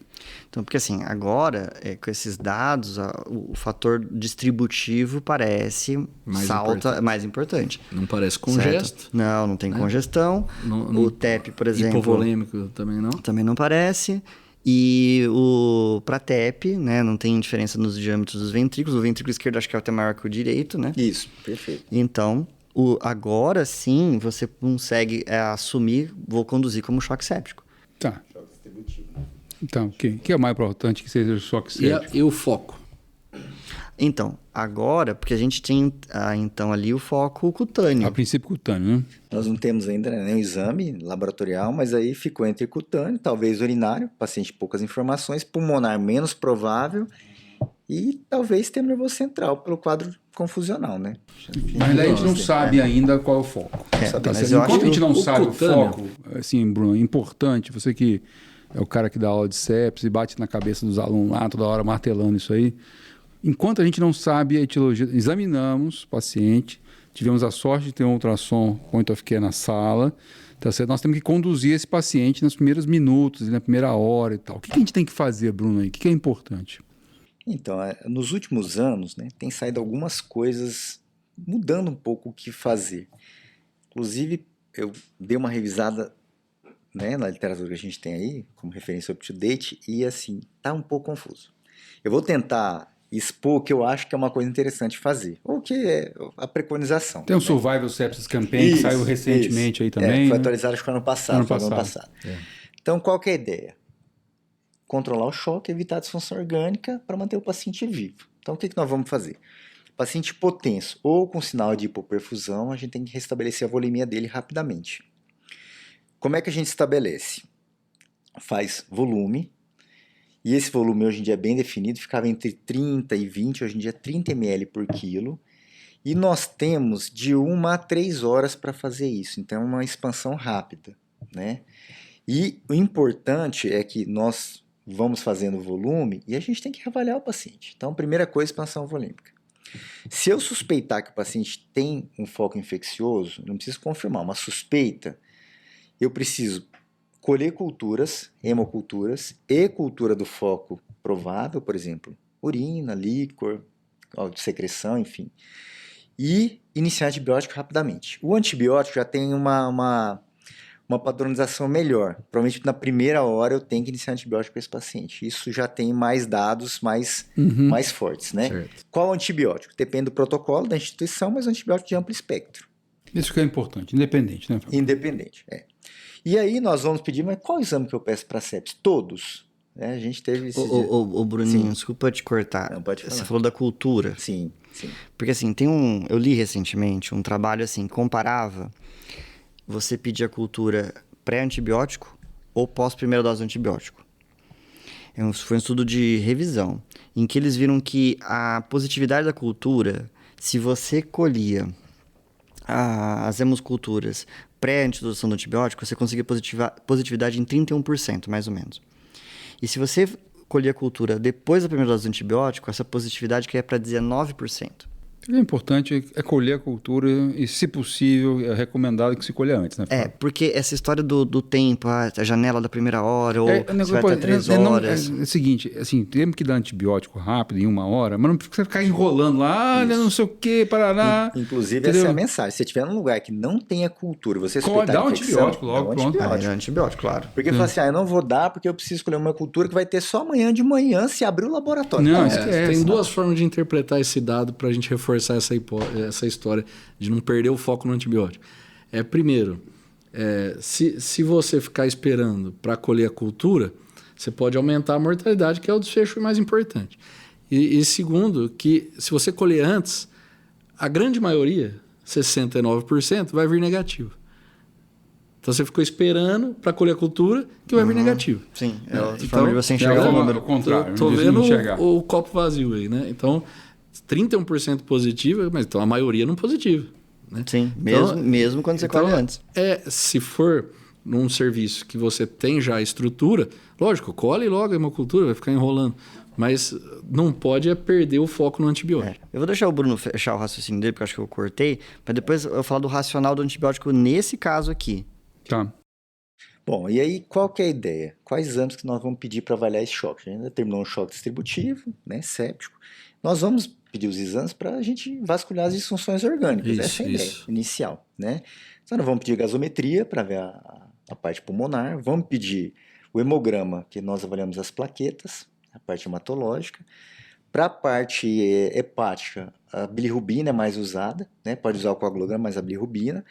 Então, porque assim, agora, com esses dados, o fator distributivo parece mais importante. Não parece congesto. Certo? Não tem congestão. O TEP, por exemplo... Hipovolêmico também não? Também não parece. E para TEP, né, não tem diferença nos diâmetros dos ventrículos. O ventrículo esquerdo acho que é até maior que o direito, né? Isso, perfeito. Então, agora sim, você consegue assumir, vou conduzir como choque séptico. Tá. Então, o que é mais importante que seja o choque séptico? E o foco? Então, agora, porque a gente tem então ali o foco cutâneo. A princípio cutâneo, né? Nós não temos ainda nenhum exame laboratorial, mas aí ficou entre cutâneo, talvez urinário, paciente poucas informações, pulmonar menos provável e talvez sistema nervoso central pelo quadro confusional, né? Mas daí a gente não sabe ainda qual é o foco. Mas enquanto a gente não sabe cutâneo, o foco, assim, Bruno, é importante, você que é o cara que dá aula de sepsis e bate na cabeça dos alunos lá toda hora martelando isso aí. Enquanto a gente não sabe a etiologia, examinamos o paciente, tivemos a sorte de ter um ultrassom point of care na sala, tá certo? Nós temos que conduzir esse paciente nos primeiros minutos, na primeira hora e tal. O que a gente tem que fazer, Bruno, aí? O que é importante? Então, nos últimos anos, né, tem saído algumas coisas mudando um pouco o que fazer. Inclusive, eu dei uma revisada, né, na literatura que a gente tem aí, como referência up-to-date, e assim, tá um pouco confuso. Eu vou tentar expor o que eu acho que é uma coisa interessante fazer, ou que é a preconização. Tem o Survival Sepsis Campaign, que saiu recentemente aí também. Foi né? atualizado acho que ano passado. Então, qual que é a ideia? Controlar o choque, evitar a disfunção orgânica para manter o paciente vivo. Então, o que nós vamos fazer? Paciente hipotenso ou com sinal de hipoperfusão, a gente tem que restabelecer a volemia dele rapidamente. Como é que a gente estabelece? Faz volume, e esse volume hoje em dia é bem definido, ficava entre 30 e 20, hoje em dia é 30 ml por quilo, e nós temos de 1 a 3 horas para fazer isso, então é uma expansão rápida, né? E o importante é que nós vamos fazendo volume e a gente tem que reavaliar o paciente. Então, primeira coisa, expansão volêmica. Se eu suspeitar que o paciente tem um foco infeccioso, não preciso confirmar, uma suspeita, eu preciso colher culturas, hemoculturas e cultura do foco provável, por exemplo, urina, líquor, secreção, enfim, e iniciar antibiótico rapidamente. O antibiótico já tem uma uma padronização melhor. Provavelmente na primeira hora eu tenho que iniciar antibiótico para esse paciente. Isso já tem mais dados mais fortes, né? Certo. Qual antibiótico? Depende do protocolo da instituição, mas antibiótico de amplo espectro. Isso que é importante, independente, né? Independente, E aí nós vamos pedir, mas qual exame que eu peço para sepsis? Todos. A gente teve esse... Ô Bruninho, desculpa te cortar. Não, pode falar. Você falou da cultura. Sim. Porque assim, eu li recentemente um trabalho assim, comparava você pedir a cultura pré-antibiótico ou pós-primeira dose de antibiótico. Foi um estudo de revisão, em que eles viram que a positividade da cultura, se você colhia as hemoculturas pré-introdução do antibiótico, você conseguia positividade em 31%, mais ou menos. E se você colher a cultura depois da primeira dose do antibiótico, essa positividade caía para 19%. O que é importante é colher a cultura e, se possível, é recomendado que se colha antes, né? Porque essa história do tempo, a janela da primeira hora, ou você vai até 3 horas... É o seguinte, assim, temos que dar antibiótico rápido, em 1 hora, mas não precisa ficar enrolando lá, não sei o que, parará. Inclusive, entendeu? Essa é a mensagem. Se você estiver num lugar que não tenha cultura, você dá um antibiótico logo, pronto. Dá antibiótico, claro. Porque fala assim, eu não vou dar porque eu preciso escolher uma cultura que vai ter só amanhã de manhã se abrir o laboratório. Não, tem duas formas de interpretar esse dado para a gente reforçar essa história de não perder o foco no antibiótico. Primeiro, se você ficar esperando para colher a cultura, você pode aumentar a mortalidade, que é o desfecho mais importante. E segundo, que se você colher antes, a grande maioria, 69%, vai vir negativo. Então você ficou esperando para colher a cultura que vai vir negativo. Sim, outra forma de você enxergar o número. Contrário. Tô vendo o copo vazio aí, né? Então, 31% positiva, mas então a maioria não positiva. Né? Sim, mesmo quando você colhe antes. Se for num serviço que você tem já a estrutura, lógico, colhe logo a hemocultura, vai ficar enrolando. Mas não pode perder o foco no antibiótico. Eu vou deixar o Bruno fechar o raciocínio dele, porque eu acho que eu cortei, para depois eu falar do racional do antibiótico nesse caso aqui. Tá. Bom, e aí qual que é a ideia? Quais exames que nós vamos pedir para avaliar esse choque? A gente determinou um choque distributivo, né, séptico. Nós vamos pedir os exames para a gente vasculhar as disfunções orgânicas. Essa é a ideia inicial, né? Então, nós vamos pedir gasometria para ver a parte pulmonar, vamos pedir o hemograma, que nós avaliamos as plaquetas, a parte hematológica. Para a parte hepática, a bilirrubina é mais usada, né? Pode usar o coagulograma, mas a bilirrubina.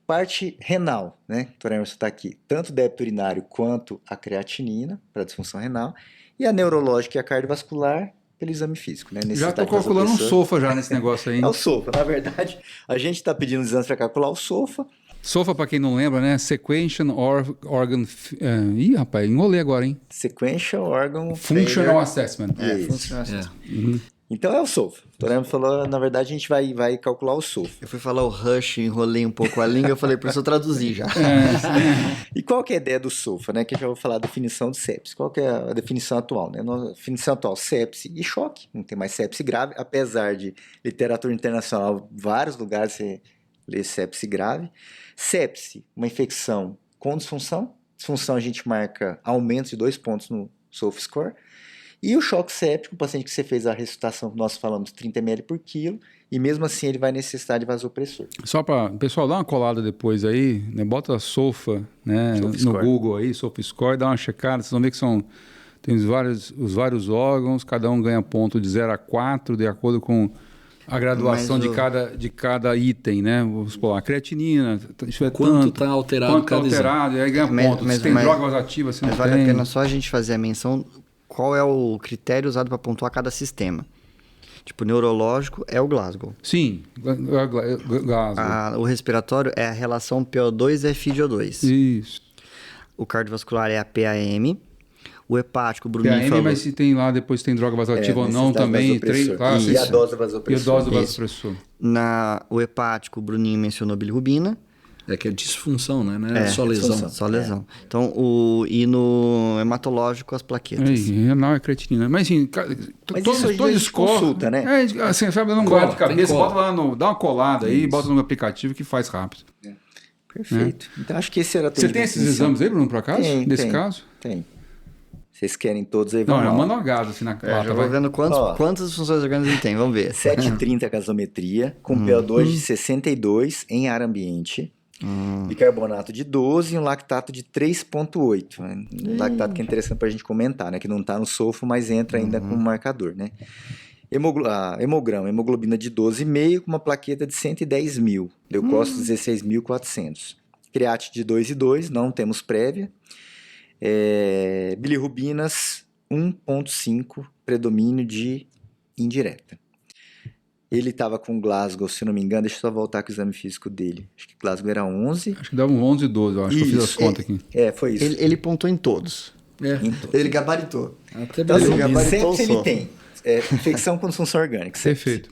Parte renal, né? O Dr. Emerson está aqui, tanto o débito urinário quanto a creatinina, para a disfunção renal. E a neurológica e a cardiovascular, pelo exame físico, né? Já estou calculando um SOFA já nesse negócio aí. Hein? É o SOFA, na verdade, a gente está pedindo os exames para calcular o SOFA. SOFA, para quem não lembra, né? Sequential Organ... Ih, rapaz, enrolei agora, hein? Sequential Organ... Functional Assessment. Functional Assessment. Então é o SOFA. O Dr. Emerson falou, na verdade, a gente vai calcular o SOFA. Eu fui falar o Rush, enrolei um pouco a língua, eu falei, por isso eu traduzi já. E qual que é a ideia do SOFA, né? Que eu já vou falar a definição de sepse. Qual que é a definição atual, né? A definição atual, sepse e choque. Não tem mais sepse grave, apesar de literatura internacional, vários lugares você lê sepse grave. Sepse, uma infecção com disfunção. Disfunção a gente marca aumento de 2 pontos no SOFA score. E o choque séptico, o paciente que você fez a ressuscitação, nós falamos 30 ml por quilo, e mesmo assim ele vai necessitar de vasopressor. Só para o pessoal dar uma colada depois aí, né? Bota SOFA, né? no Google aí, SOFA score, dá uma checada, vocês vão ver que tem os vários órgãos, cada um ganha ponto de 0 a 4, de acordo com a graduação de cada item, né? Vamos supor, a creatinina, quanto está alterado quanto cada alterado, e aí ganha ponto. Se tem drogas ativas, se não tem. Mas vale a pena só a gente fazer a menção qual é o critério usado para pontuar cada sistema. Tipo, o neurológico é o Glasgow. Sim, Glasgow. O respiratório é a relação PO2-FiO2. Isso. O cardiovascular é a PAM. O hepático, o Bruninho PAM, falou. mas se tem lá, depois tem droga vasoativa ou não também. E a dose do vasopressor. E a dose do vasopressor. O hepático, o Bruninho mencionou bilirrubina. Que é disfunção, né? Não é só lesão. Só lesão. Então, e no hematológico, as plaquetas. Renal é creatinina. Mas assim, todos consulta, né? Assim, sabe, eu não guardo de cabeça, bota lá dá uma colada aí, bota no aplicativo que faz rápido. Perfeito. Então, acho que esse era... Você tem esses exames aí, Bruno, por acaso? Nesse caso? Tem. Vocês querem todos aí? Não, é manogado assim na lata. Já vou vendo quantas funções orgânicas ele tem, vamos ver. 7,30 gasometria, com PO2 de 62 em ar ambiente. Bicarbonato de 12 e um lactato de 3,8. Né? Um lactato que é interessante para a gente comentar, né? Que não está no sulfo, mas entra ainda como marcador, né? Hemograma, hemoglobina de 12,5 com uma plaqueta de 110 mil. Leucócitos 16.400. Create de 2,2, não temos prévia. Bilirrubinas 1,5, predomínio de indireta. Ele estava com Glasgow, se não me engano, deixa eu só voltar com o exame físico dele. Acho que Glasgow era 11. Acho que dava um 11 e 12, eu acho que eu fiz as contas aqui. Foi isso. Ele pontuou em todos. Em todos. Ele gabaritou. Então, sempre ele tem. Infecção com função orgânica. Perfeito.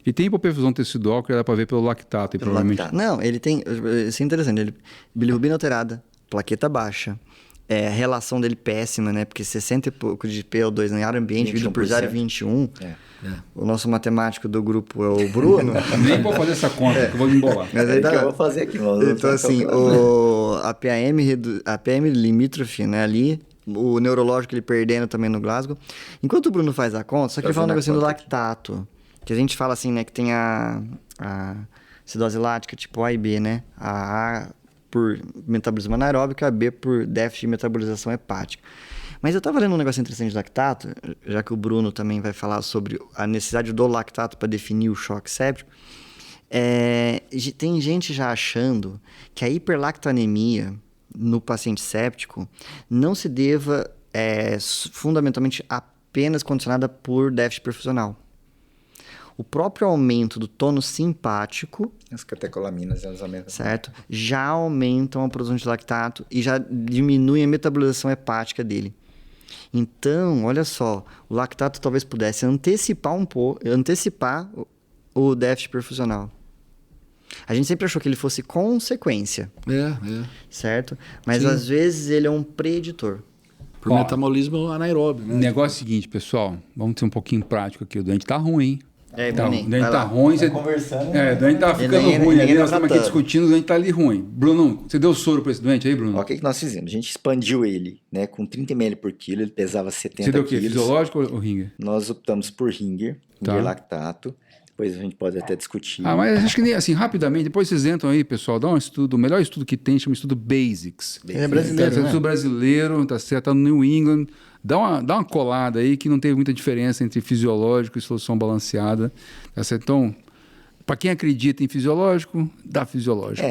E tem hipoperfusão tecidual que dá para ver pelo lactato, provavelmente. Lactato. Não, ele tem... Isso é interessante. Bilirrubina alterada, plaqueta baixa. A relação dele péssima, né? Porque 60 e pouco de PO2 no ar ambiente, dividido por 0,21. O nosso matemático do grupo é o Bruno. Nem vou fazer essa conta, que eu vou me embolar. Mas aí que eu vou fazer aqui. Então, assim, a PM limítrofe, né, ali, o neurológico ele perdendo também no Glasgow. Enquanto o Bruno faz a conta, só que ele fala um negocinho do lactato. Que a gente fala assim, né, que tem a acidose lática tipo A e B, né? A por metabolismo anaeróbico, a B por déficit de metabolização hepática. Mas eu estava lendo um negócio interessante de lactato, já que o Bruno também vai falar sobre a necessidade do lactato para definir o choque séptico. Tem gente já achando que a hiperlactoanemia no paciente séptico não se deva fundamentalmente apenas condicionada por déficit perfusional. O próprio aumento do tônus simpático... As catecolaminas, elas aumentam. Certo? Já aumentam a produção de lactato e já diminuem a metabolização hepática dele. Então, olha só, o lactato talvez pudesse antecipar o déficit perfusional. A gente sempre achou que ele fosse consequência. Certo? Mas às vezes ele é um preditor. Por metabolismo anaeróbio, né? O negócio é o seguinte, pessoal, vamos ser um pouquinho prático aqui. O doente tá ruim, hein? Bruninho. O doente tá ruim. Você conversando. O doente tá ficando ruim ali. Nós estamos aqui discutindo, o doente tá ali ruim. Bruno, você deu soro para esse doente aí, Bruno? O que nós fizemos? A gente expandiu ele, né? Com 30 ml por quilo, ele pesava 70 quilos. Você deu o quê? Fisiológico ou Ringer? Nós optamos por Ringer lactato. Depois a gente pode até discutir. Mas acho que assim, rapidamente, depois vocês entram aí, pessoal, dá um estudo, o melhor estudo que tem, chama Estudo Basics. É brasileiro, né? Estudo brasileiro, tá certo, tá no New England. Dá uma colada aí que não teve muita diferença entre fisiológico e solução balanceada. Tá certo? Então, para quem acredita em fisiológico, dá fisiológico.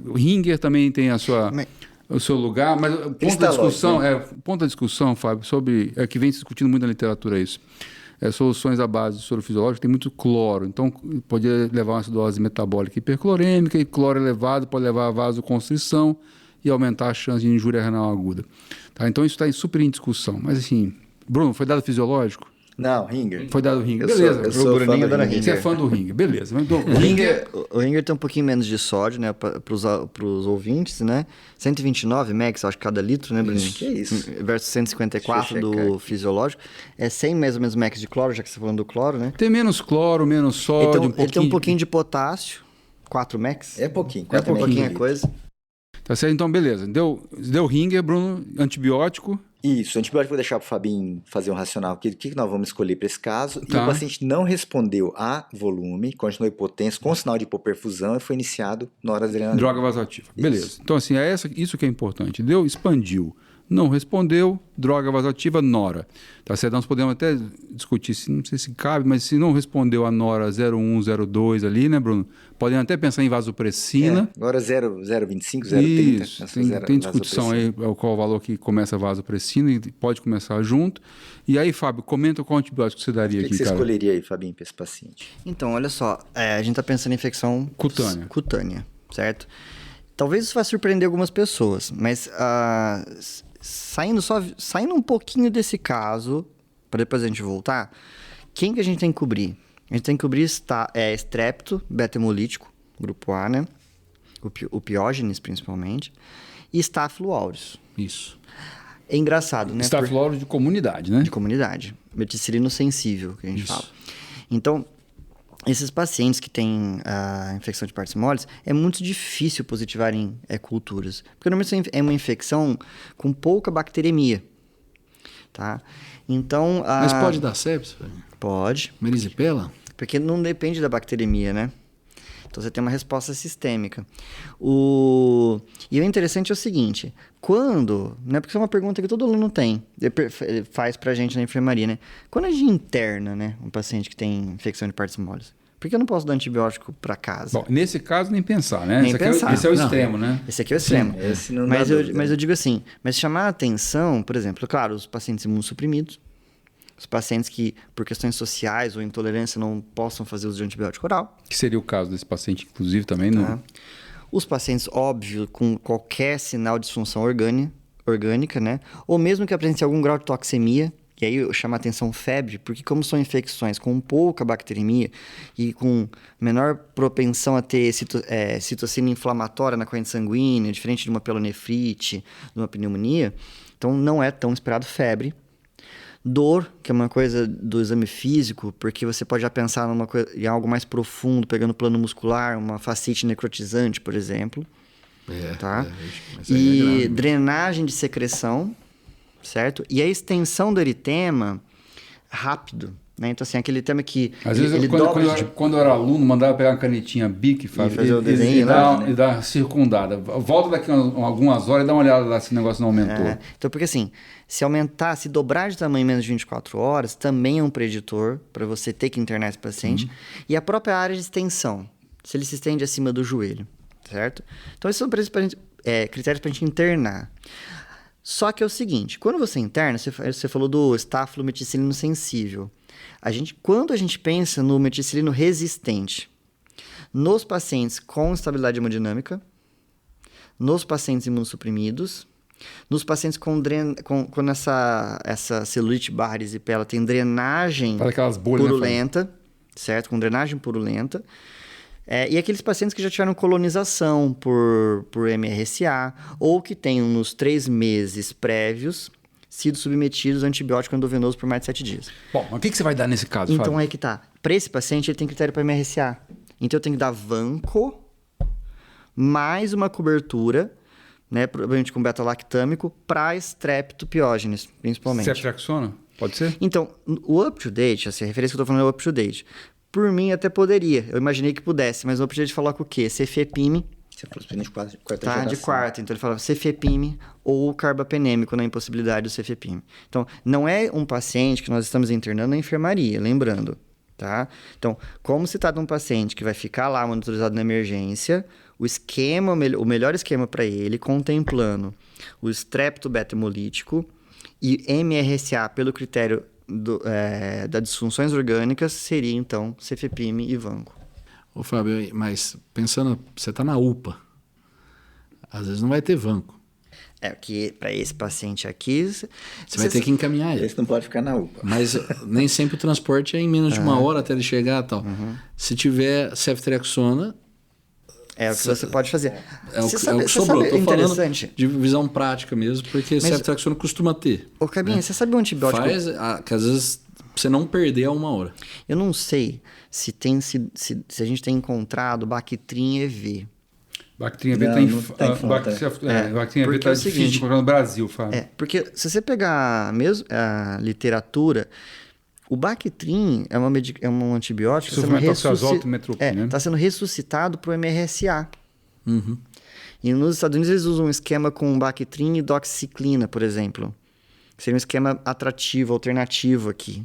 O Ringer também tem o seu lugar, mas o ponto da discussão, Fábio, sobre que vem se discutindo muito na literatura isso. Soluções à base de soro fisiológico tem muito cloro, então pode levar uma acidose metabólica hiperclorêmica, e cloro elevado pode levar a vasoconstrição e aumentar a chance de injúria renal aguda. Tá? Então isso está super em discussão. Mas assim, Bruno, foi dado fisiológico? Não, Ringer. Foi dado Ringer. Beleza. Eu sou fã do Ringer. Você é fã do Ringer, beleza. Então, o Ringer tem um pouquinho menos de sódio, né, para os ouvintes, né? 129 mg, acho, cada litro, né, Bruno? Que é isso? Versus 154 do fisiológico. 100 mais ou menos mg de cloro, já que você está falando do cloro, né? Tem menos cloro, menos sódio, ele tem um pouquinho de potássio, 4 mg. É pouquinho. Pouquinho coisa. Tá certo? Então, beleza. Deu Ringer, Bruno, antibiótico. Isso, antibiótico vou deixar para o Fabinho fazer um racional aqui do que nós vamos escolher para esse caso. E o paciente não respondeu a volume, continuou hipotenso, com sinal de hipoperfusão e foi iniciado noradrenalina. Droga vasoativa. Isso. Beleza. Então, assim, isso que é importante. Expandiu. Não respondeu, droga vasoativa, nora. Tá certo? Nós podemos até discutir, não sei se cabe, mas se não respondeu a nora 01, 02 ali, né, Bruno? Podem até pensar em vasopressina. Agora 0,25, 0,30. Isso, tem discussão aí, qual o valor que começa a vasopressina e pode começar junto. E aí, Fábio, comenta qual antibiótico você daria aqui, cara. O que você escolheria aí, Fabinho, para esse paciente? Então, olha só, a gente está pensando em infecção cutânea, certo? Talvez isso vá surpreender algumas pessoas, mas saindo um pouquinho desse caso, para depois a gente voltar, quem que a gente tem que cobrir? A gente tem que cobrir estrepto, beta-hemolítico, grupo A, né? O piógenes, principalmente, e Staphylo aureus. Isso. É engraçado, né? Staphylo aureus de comunidade, né? De comunidade. Meticilino sensível, que a gente fala. Então, esses pacientes que têm infecção de partes moles, é muito difícil positivarem culturas. Porque normalmente é uma infecção com pouca bacteremia. Tá? Então, mas pode dar sepsis? Pode. Merisipela? Porque não depende da bacteremia, né? Então você tem uma resposta sistêmica. E o interessante é o seguinte, quando, né, porque isso é uma pergunta que todo aluno tem, faz pra gente na enfermaria, né? Quando a gente interna, né, um paciente que tem infecção de partes moles, por que eu não posso dar antibiótico para casa? Bom, nesse caso, nem pensar, né? Nem pensar. Esse é o extremo, né? Esse aqui é o extremo. Esse não mas eu digo assim, mas chamar a atenção, por exemplo, claro, os pacientes imunossuprimidos, os pacientes que, por questões sociais ou intolerância, não possam fazer uso de antibiótico oral. Que seria o caso desse paciente, inclusive, também. Tá? Os pacientes, óbvio, com qualquer sinal de disfunção orgânica, né? Ou mesmo que apresente algum grau de toxemia. E aí eu chamo a atenção febre, porque como são infecções com pouca bacteremia e com menor propensão a ter citocina inflamatória na corrente sanguínea, diferente de uma pielonefrite, de uma pneumonia, então não é tão esperado febre. Dor, que é uma coisa do exame físico, porque você pode já pensar em algo mais profundo, pegando plano muscular, uma fascite necrotizante, por exemplo. Tá? E drenagem de secreção, certo? E a extensão do eritema, rápido, né? Então, assim, aquele tema que... Às vezes, quando eu era aluno, mandava pegar uma canetinha Bic, fazer o desenho e dar circundada. Volta daqui a algumas horas e dá uma olhada lá se o negócio não aumentou. Então, porque assim, se dobrar de tamanho em menos de 24 horas, também é um preditor para você ter que internar esse paciente. E a própria área de extensão, se ele se estende acima do joelho, certo? Então, esses são critérios para a gente internar. Só que é o seguinte, quando você interna, você falou do estáfilo meticilino sensível. Quando a gente pensa no meticilino resistente, nos pacientes com estabilidade hemodinâmica, nos pacientes imunossuprimidos, nos pacientes quando essa celulite barra erisipela tem drenagem purulenta, certo? Com drenagem purulenta. E aqueles pacientes que já tiveram colonização por MRSA ou que tenham nos 3 meses prévios sido submetidos a antibiótico endovenoso por mais de 7 dias. Bom, mas o que você vai dar nesse caso, Então, Fábio? aí que tá. Para esse paciente, ele tem critério para MRSA. Então, eu tenho que dar vanco mais uma cobertura, né, provavelmente com beta-lactâmico, para streptopiógenes, principalmente. Ceftriaxona? Pode ser? Então, o up-to-date, assim, a referência que eu tô falando é o up-to-date. Por mim, até poderia. Eu imaginei que pudesse, mas o up-to-date coloca o quê? Cefepime. Cefalosporina de quarta geração. De quarta. Então, ele falava cefepime ou carbapenêmico na impossibilidade do cefepime. Então, não é um paciente que nós estamos internando na enfermaria, lembrando, tá? Então, como se trata de um paciente que vai ficar lá monitorizado na emergência, o melhor esquema para ele, contemplando o streptobeta-hemolítico e MRSA pelo critério das disfunções orgânicas, seria, então, cefepime e vanco. Ô, Fábio, mas pensando, você está na UPA, às vezes não vai ter vanco. Que para esse paciente aqui... Você vai ter que encaminhar ele. Esse não pode ficar na UPA. Mas nem sempre o transporte é em menos de 1 hora até ele chegar e tal. Se tiver ceftriaxona... É o que você pode fazer. É o que sobrou. Estou falando de visão prática mesmo, porque ceftriaxona costuma ter. Ô, Cabinha, você sabe um antibiótico... que às vezes você não perder a 1 hora. Eu não sei se a gente tem encontrado Bactrim EV. Bactrim EV está difícil de encontrar no Brasil, Fábio. Porque se você pegar mesmo a literatura... O Bactrim é um antibiótico que está sendo ressuscitado para o MRSA. E nos Estados Unidos eles usam um esquema com Bactrim e doxiciclina, por exemplo. Seria um esquema atrativo, alternativo aqui.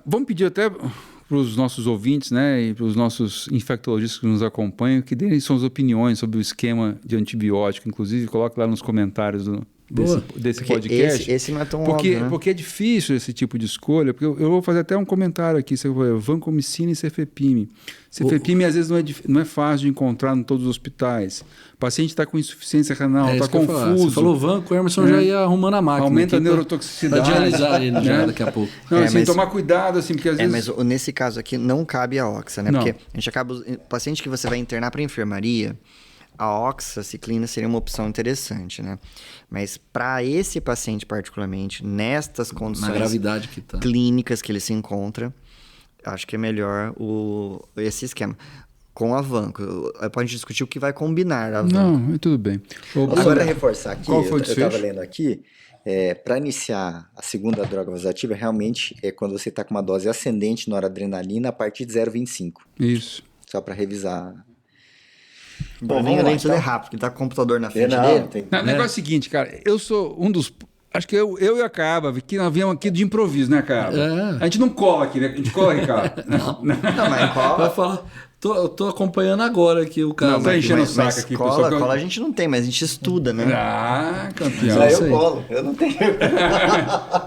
Vamos pedir até para os nossos ouvintes, né, e para os nossos infectologistas que nos acompanham, que deem suas opiniões sobre o esquema de antibiótico. Inclusive, coloque lá nos comentários desse podcast. Esse não é tão óbvio, né? Porque é difícil esse tipo de escolha. Porque eu vou fazer até um comentário aqui. Vancomicina e cefepime. Cefepime, às vezes, não é fácil de encontrar em todos os hospitais. O paciente está com insuficiência renal, está confuso. Você falou vanco, o Emerson já ia arrumando a máquina. Aumenta a neurotoxicidade. Para dialisar ele já daqui a pouco. Não, assim, tomar cuidado, assim, porque às vezes... Mas nesse caso aqui não cabe a oxa, né? Não. Porque a gente acaba... O paciente que você vai internar para enfermaria... A oxaciclina seria uma opção interessante, né? Mas para esse paciente particularmente, nestas condições... Na gravidade que tá. Clínicas que ele se encontra, acho que é melhor esse esquema. Com a vanco. Pode discutir o que vai combinar a vanco. Não, tudo bem. Agora, reforçar aqui, qual foi eu estava lendo aqui, para iniciar a segunda droga vasoativa, realmente é quando você está com uma dose ascendente noradrenalina a partir de 0,25. Isso. Só para revisar... Bom, vamos lá, então. Rápido, porque tá com o computador na frente dele. O negócio é o seguinte, cara, eu sou um dos... Acho que eu e a Caba, que nós viemos aqui de improviso, né, Caba? A gente não cola aqui, né? A gente cola, Ricardo. Não, mas cola. Vai falar... Tô acompanhando agora aqui o caso. Não, tá enchendo o saco aqui. Cola a gente não tem, mas a gente estuda, né? Ah, campeão. Mas eu colo, eu não tenho.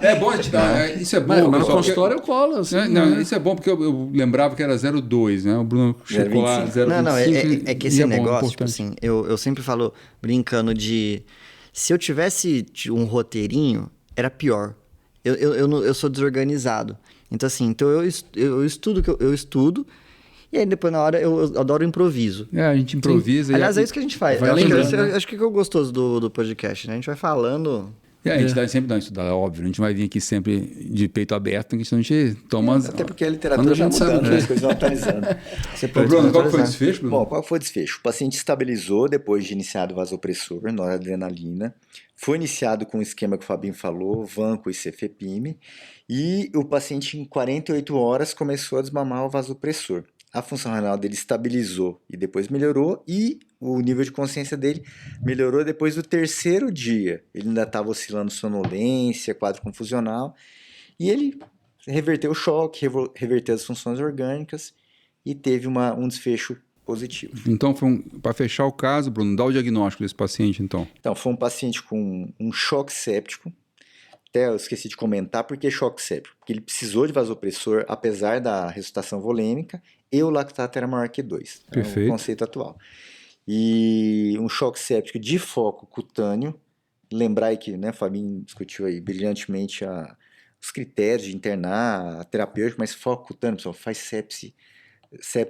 É bom a gente dar. Isso é bom. Mas no consultório eu colo. Assim, não, isso é bom porque eu lembrava que era 0,2, né? O Bruno chegou lá 0,25. Não, é que esse negócio, tipo assim, eu sempre falo brincando de... Se eu tivesse um roteirinho, era pior. Eu sou desorganizado. Então, assim, eu estudo. E aí, depois, na hora, eu adoro o improviso. A gente improvisa. Aliás, é isso que a gente faz. Acho que é o gostoso do podcast, né? A gente vai falando... A gente sempre dá uma estudada, óbvio. A gente vai vir aqui sempre de peito aberto, porque senão a gente toma... Até porque a literatura já mudando, as coisas vão atualizando. Bruno, qual foi o desfecho, Bruno? Bom, qual foi o desfecho? O paciente estabilizou depois de iniciado o vasopressor, noradrenalina. Foi iniciado com o esquema que o Fabinho falou, vanco e cefepime. E o paciente, em 48 horas, começou a desmamar o vasopressor. A função renal dele estabilizou e depois melhorou, e o nível de consciência dele melhorou depois do 3º dia. Ele ainda estava oscilando sonolência, quadro confusional, e ele reverteu o choque, reverteu as funções orgânicas e teve um desfecho positivo. Então, para fechar o caso, Bruno, dá o diagnóstico desse paciente, então. Então, foi um paciente com um choque séptico. Até eu esqueci de comentar por que choque séptico. Porque ele precisou de vasopressor, apesar da ressuscitação volêmica, e o lactato era maior que 2. Perfeito. É o conceito atual. E um choque séptico de foco cutâneo. Lembrar aí que, né, o Fabinho discutiu aí brilhantemente os critérios de internar, a terapêutica, mas foco cutâneo, pessoal, faz sepse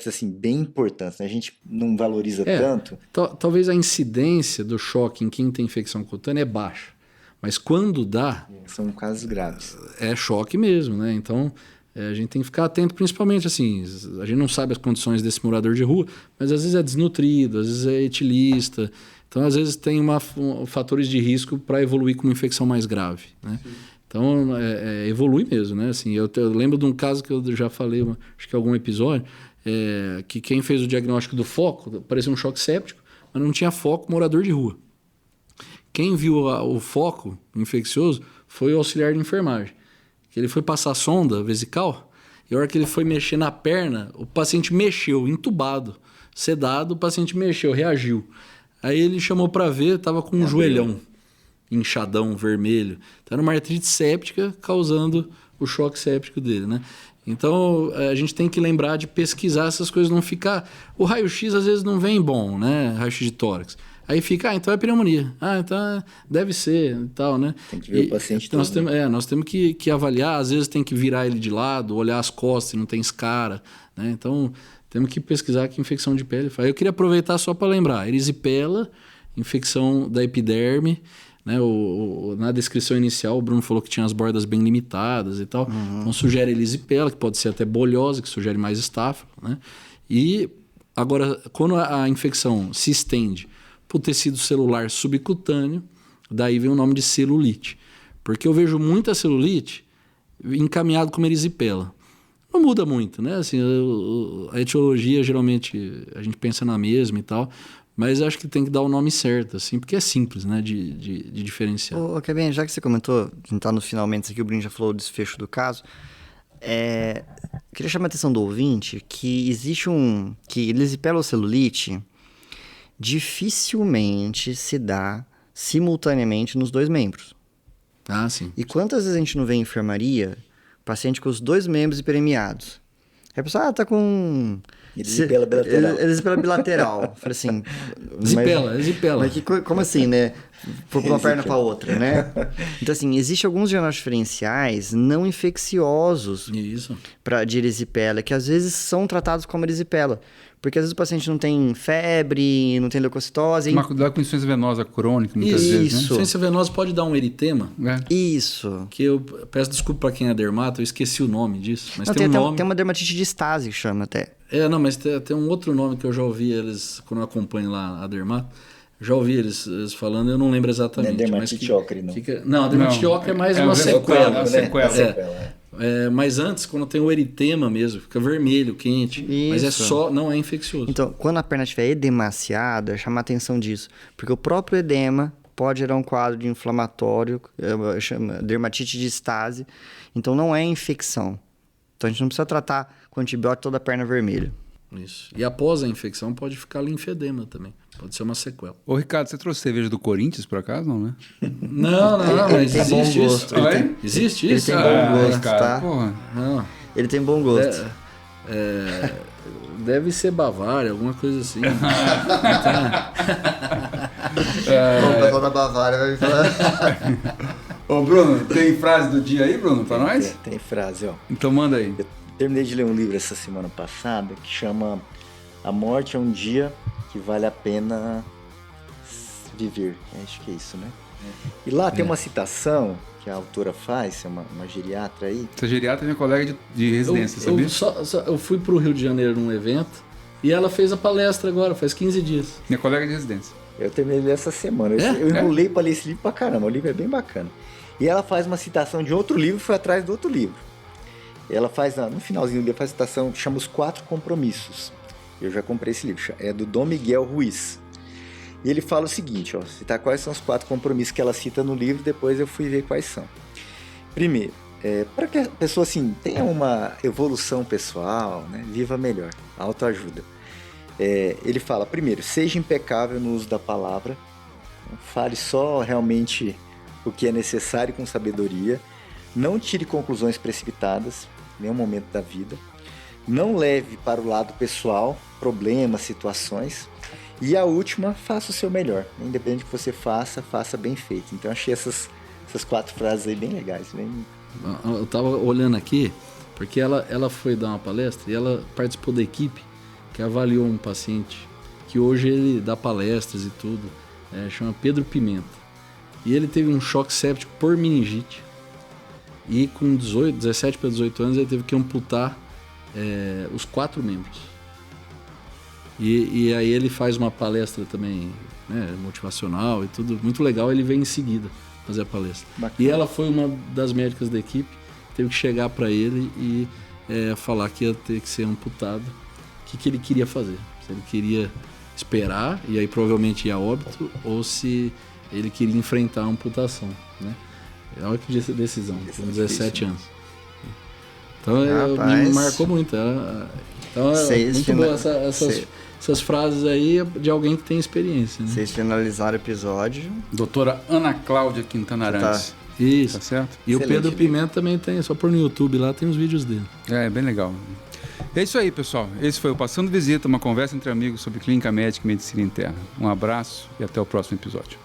assim, bem importantes, né? A gente não valoriza tanto. Talvez a incidência do choque em quem tem infecção cutânea é baixa. Mas quando dá... São casos graves. É choque mesmo, né? Então, a gente tem que ficar atento, principalmente assim, a gente não sabe as condições desse morador de rua, mas às vezes é desnutrido, às vezes é etilista. Então, às vezes tem fatores de risco para evoluir com uma infecção mais grave, né? Sim. Então, evolui mesmo, né? Assim, eu lembro de um caso que eu já falei, acho que em algum episódio, que quem fez o diagnóstico do foco, parecia um choque séptico, mas não tinha foco, morador de rua. Quem viu o foco infeccioso foi o auxiliar de enfermagem. Ele foi passar a sonda vesical e a hora que ele foi mexer na perna, o paciente mexeu, entubado, sedado, o paciente mexeu, reagiu. Aí ele chamou para ver, estava com um joelhão inchadão, vermelho. Então era uma artrite séptica causando o choque séptico dele, né? Então a gente tem que lembrar de pesquisar essas coisas, não ficar... O raio-x às vezes não vem bom, né? Raio-x de tórax. Aí fica, então é pneumonia. Então deve ser e tal, né? Tem que ver o paciente nós temos que avaliar, às vezes tem que virar ele de lado, olhar as costas se não tem escara, né? Então temos que pesquisar que infecção de pele faz. Eu queria aproveitar só para lembrar, erisipela, infecção da epiderme, né? Na descrição inicial o Bruno falou que tinha as bordas bem limitadas e tal. Então sugere erisipela, que pode ser até bolhose, que sugere mais estáfilo, né? E agora, quando a infecção se estende para o tecido celular subcutâneo, daí vem o nome de celulite. Porque eu vejo muita celulite encaminhado como erisipela. Não muda muito, né? Assim, a etiologia, geralmente, a gente pensa na mesma e tal, mas acho que tem que dar o nome certo, assim, porque é simples, né, de diferenciar. Kevin, já que você comentou, a gente tá no finalmente aqui, o Bruno já falou o desfecho do caso, queria chamar a atenção do ouvinte que existe que erisipela ou celulite dificilmente se dá simultaneamente nos dois membros. Ah, sim. E quantas vezes a gente não vê em enfermaria paciente com os dois membros hiperemiados? Aí a pessoa, tá com... Erisipela bilateral. Erisipela bilateral. Falei assim... Erisipela. Mas como assim, né? Foi uma perna para outra, né? Então, assim, existem alguns diagnósticos diferenciais não infecciosos de erisipela, que às vezes são tratados como erisipela. Porque às vezes o paciente não tem febre, não tem leucocitose. Dá com insuficiência venosa crônica, muitas vezes, né? Insuficiência venosa pode dar um eritema. Isso. Que eu peço desculpa para quem é dermato, eu esqueci o nome disso. Mas não, tem um nome. Tem uma dermatite de estase que chama até. Mas tem um outro nome que eu já ouvi eles, quando eu acompanho lá a dermato, já ouvi eles falando, eu não lembro exatamente. Não é dermatite ocre, não. Não, a dermatite ocre é mais uma sequela. Sequela. Mas antes, quando tem o eritema mesmo, fica vermelho, quente. Isso. Mas não é infeccioso. Então, quando a perna estiver edemaciada, chama a atenção disso. Porque o próprio edema pode gerar um quadro de inflamatório, chama dermatite de estase. Então, não é infecção. Então, a gente não precisa tratar com antibiótico toda a perna vermelha. Isso. E após a infecção, pode ficar linfedema também. Pode ser uma sequela. Ô, Ricardo, você trouxe cerveja do Corinthians, por acaso, não, né? Não, mas existe isso. Existe isso? Ele tem bom gosto, cara, tá? Porra. Não. Ele tem bom gosto. Deve ser Bavária, alguma coisa assim. O pessoal da Bavária vai falar. Ô, Bruno, tem frase do dia aí, Bruno, pra nós? Tem frase, ó. Então manda aí. Eu terminei de ler um livro essa semana passada que chama A Morte é um Dia que Vale a Pena Viver. Acho que é isso, né? E lá tem uma citação que a autora faz, é uma geriatra aí. Essa geriatra é minha colega de residência, sabia? Eu fui pro Rio de Janeiro num evento e ela fez a palestra agora, faz 15 dias. Minha colega de residência. Eu terminei de ler essa semana. Eu enrolei pra ler esse livro pra caramba. O livro é bem bacana. E ela faz uma citação de outro livro, foi atrás do outro livro. Ela faz, no finalzinho do livro, faz a citação que chama Os 4 Compromissos. Eu já comprei esse livro, é do Dom Miguel Ruiz. E ele fala o seguinte, ó, citar quais são os 4 compromissos que ela cita no livro, depois eu fui ver quais são. Primeiro, para que a pessoa assim, tenha uma evolução pessoal, né, viva melhor, autoajuda. Ele fala, primeiro, seja impecável no uso da palavra, fale só realmente o que é necessário com sabedoria, não tire conclusões precipitadas em nenhum momento da vida, não leve para o lado pessoal problemas, situações, e a última, faça o seu melhor, independente do que você faça, faça bem feito. Então achei essas 4 frases aí bem legais. Eu estava olhando aqui, porque ela foi dar uma palestra e ela participou da equipe que avaliou um paciente, que hoje ele dá palestras e tudo, chama Pedro Pimenta. E ele teve um choque séptico por meningite. E com 17 para 18 anos ele teve que amputar os 4 membros. E aí ele faz uma palestra também, né, motivacional e tudo, muito legal. Ele vem em seguida fazer a palestra. Bacana. E ela foi uma das médicas da equipe, teve que chegar para ele e falar que ia ter que ser amputado. O que ele queria fazer? Se ele queria esperar e aí provavelmente ia a óbito, ou se ele queria enfrentar a amputação, né? Olha que decisão, com 17 anos. Então, me marcou muito. Então, muito boa essas frases aí de alguém que tem experiência. Né? Vocês finalizaram o episódio. Doutora Ana Cláudia Quintana Arantes. Isso. Tá certo? E excelente. O Pedro Pimenta também tem, só pôr no YouTube lá, tem os vídeos dele. É bem legal. É isso aí, pessoal. Esse foi o Passando Visita, uma conversa entre amigos sobre clínica médica e medicina interna. Um abraço e até o próximo episódio.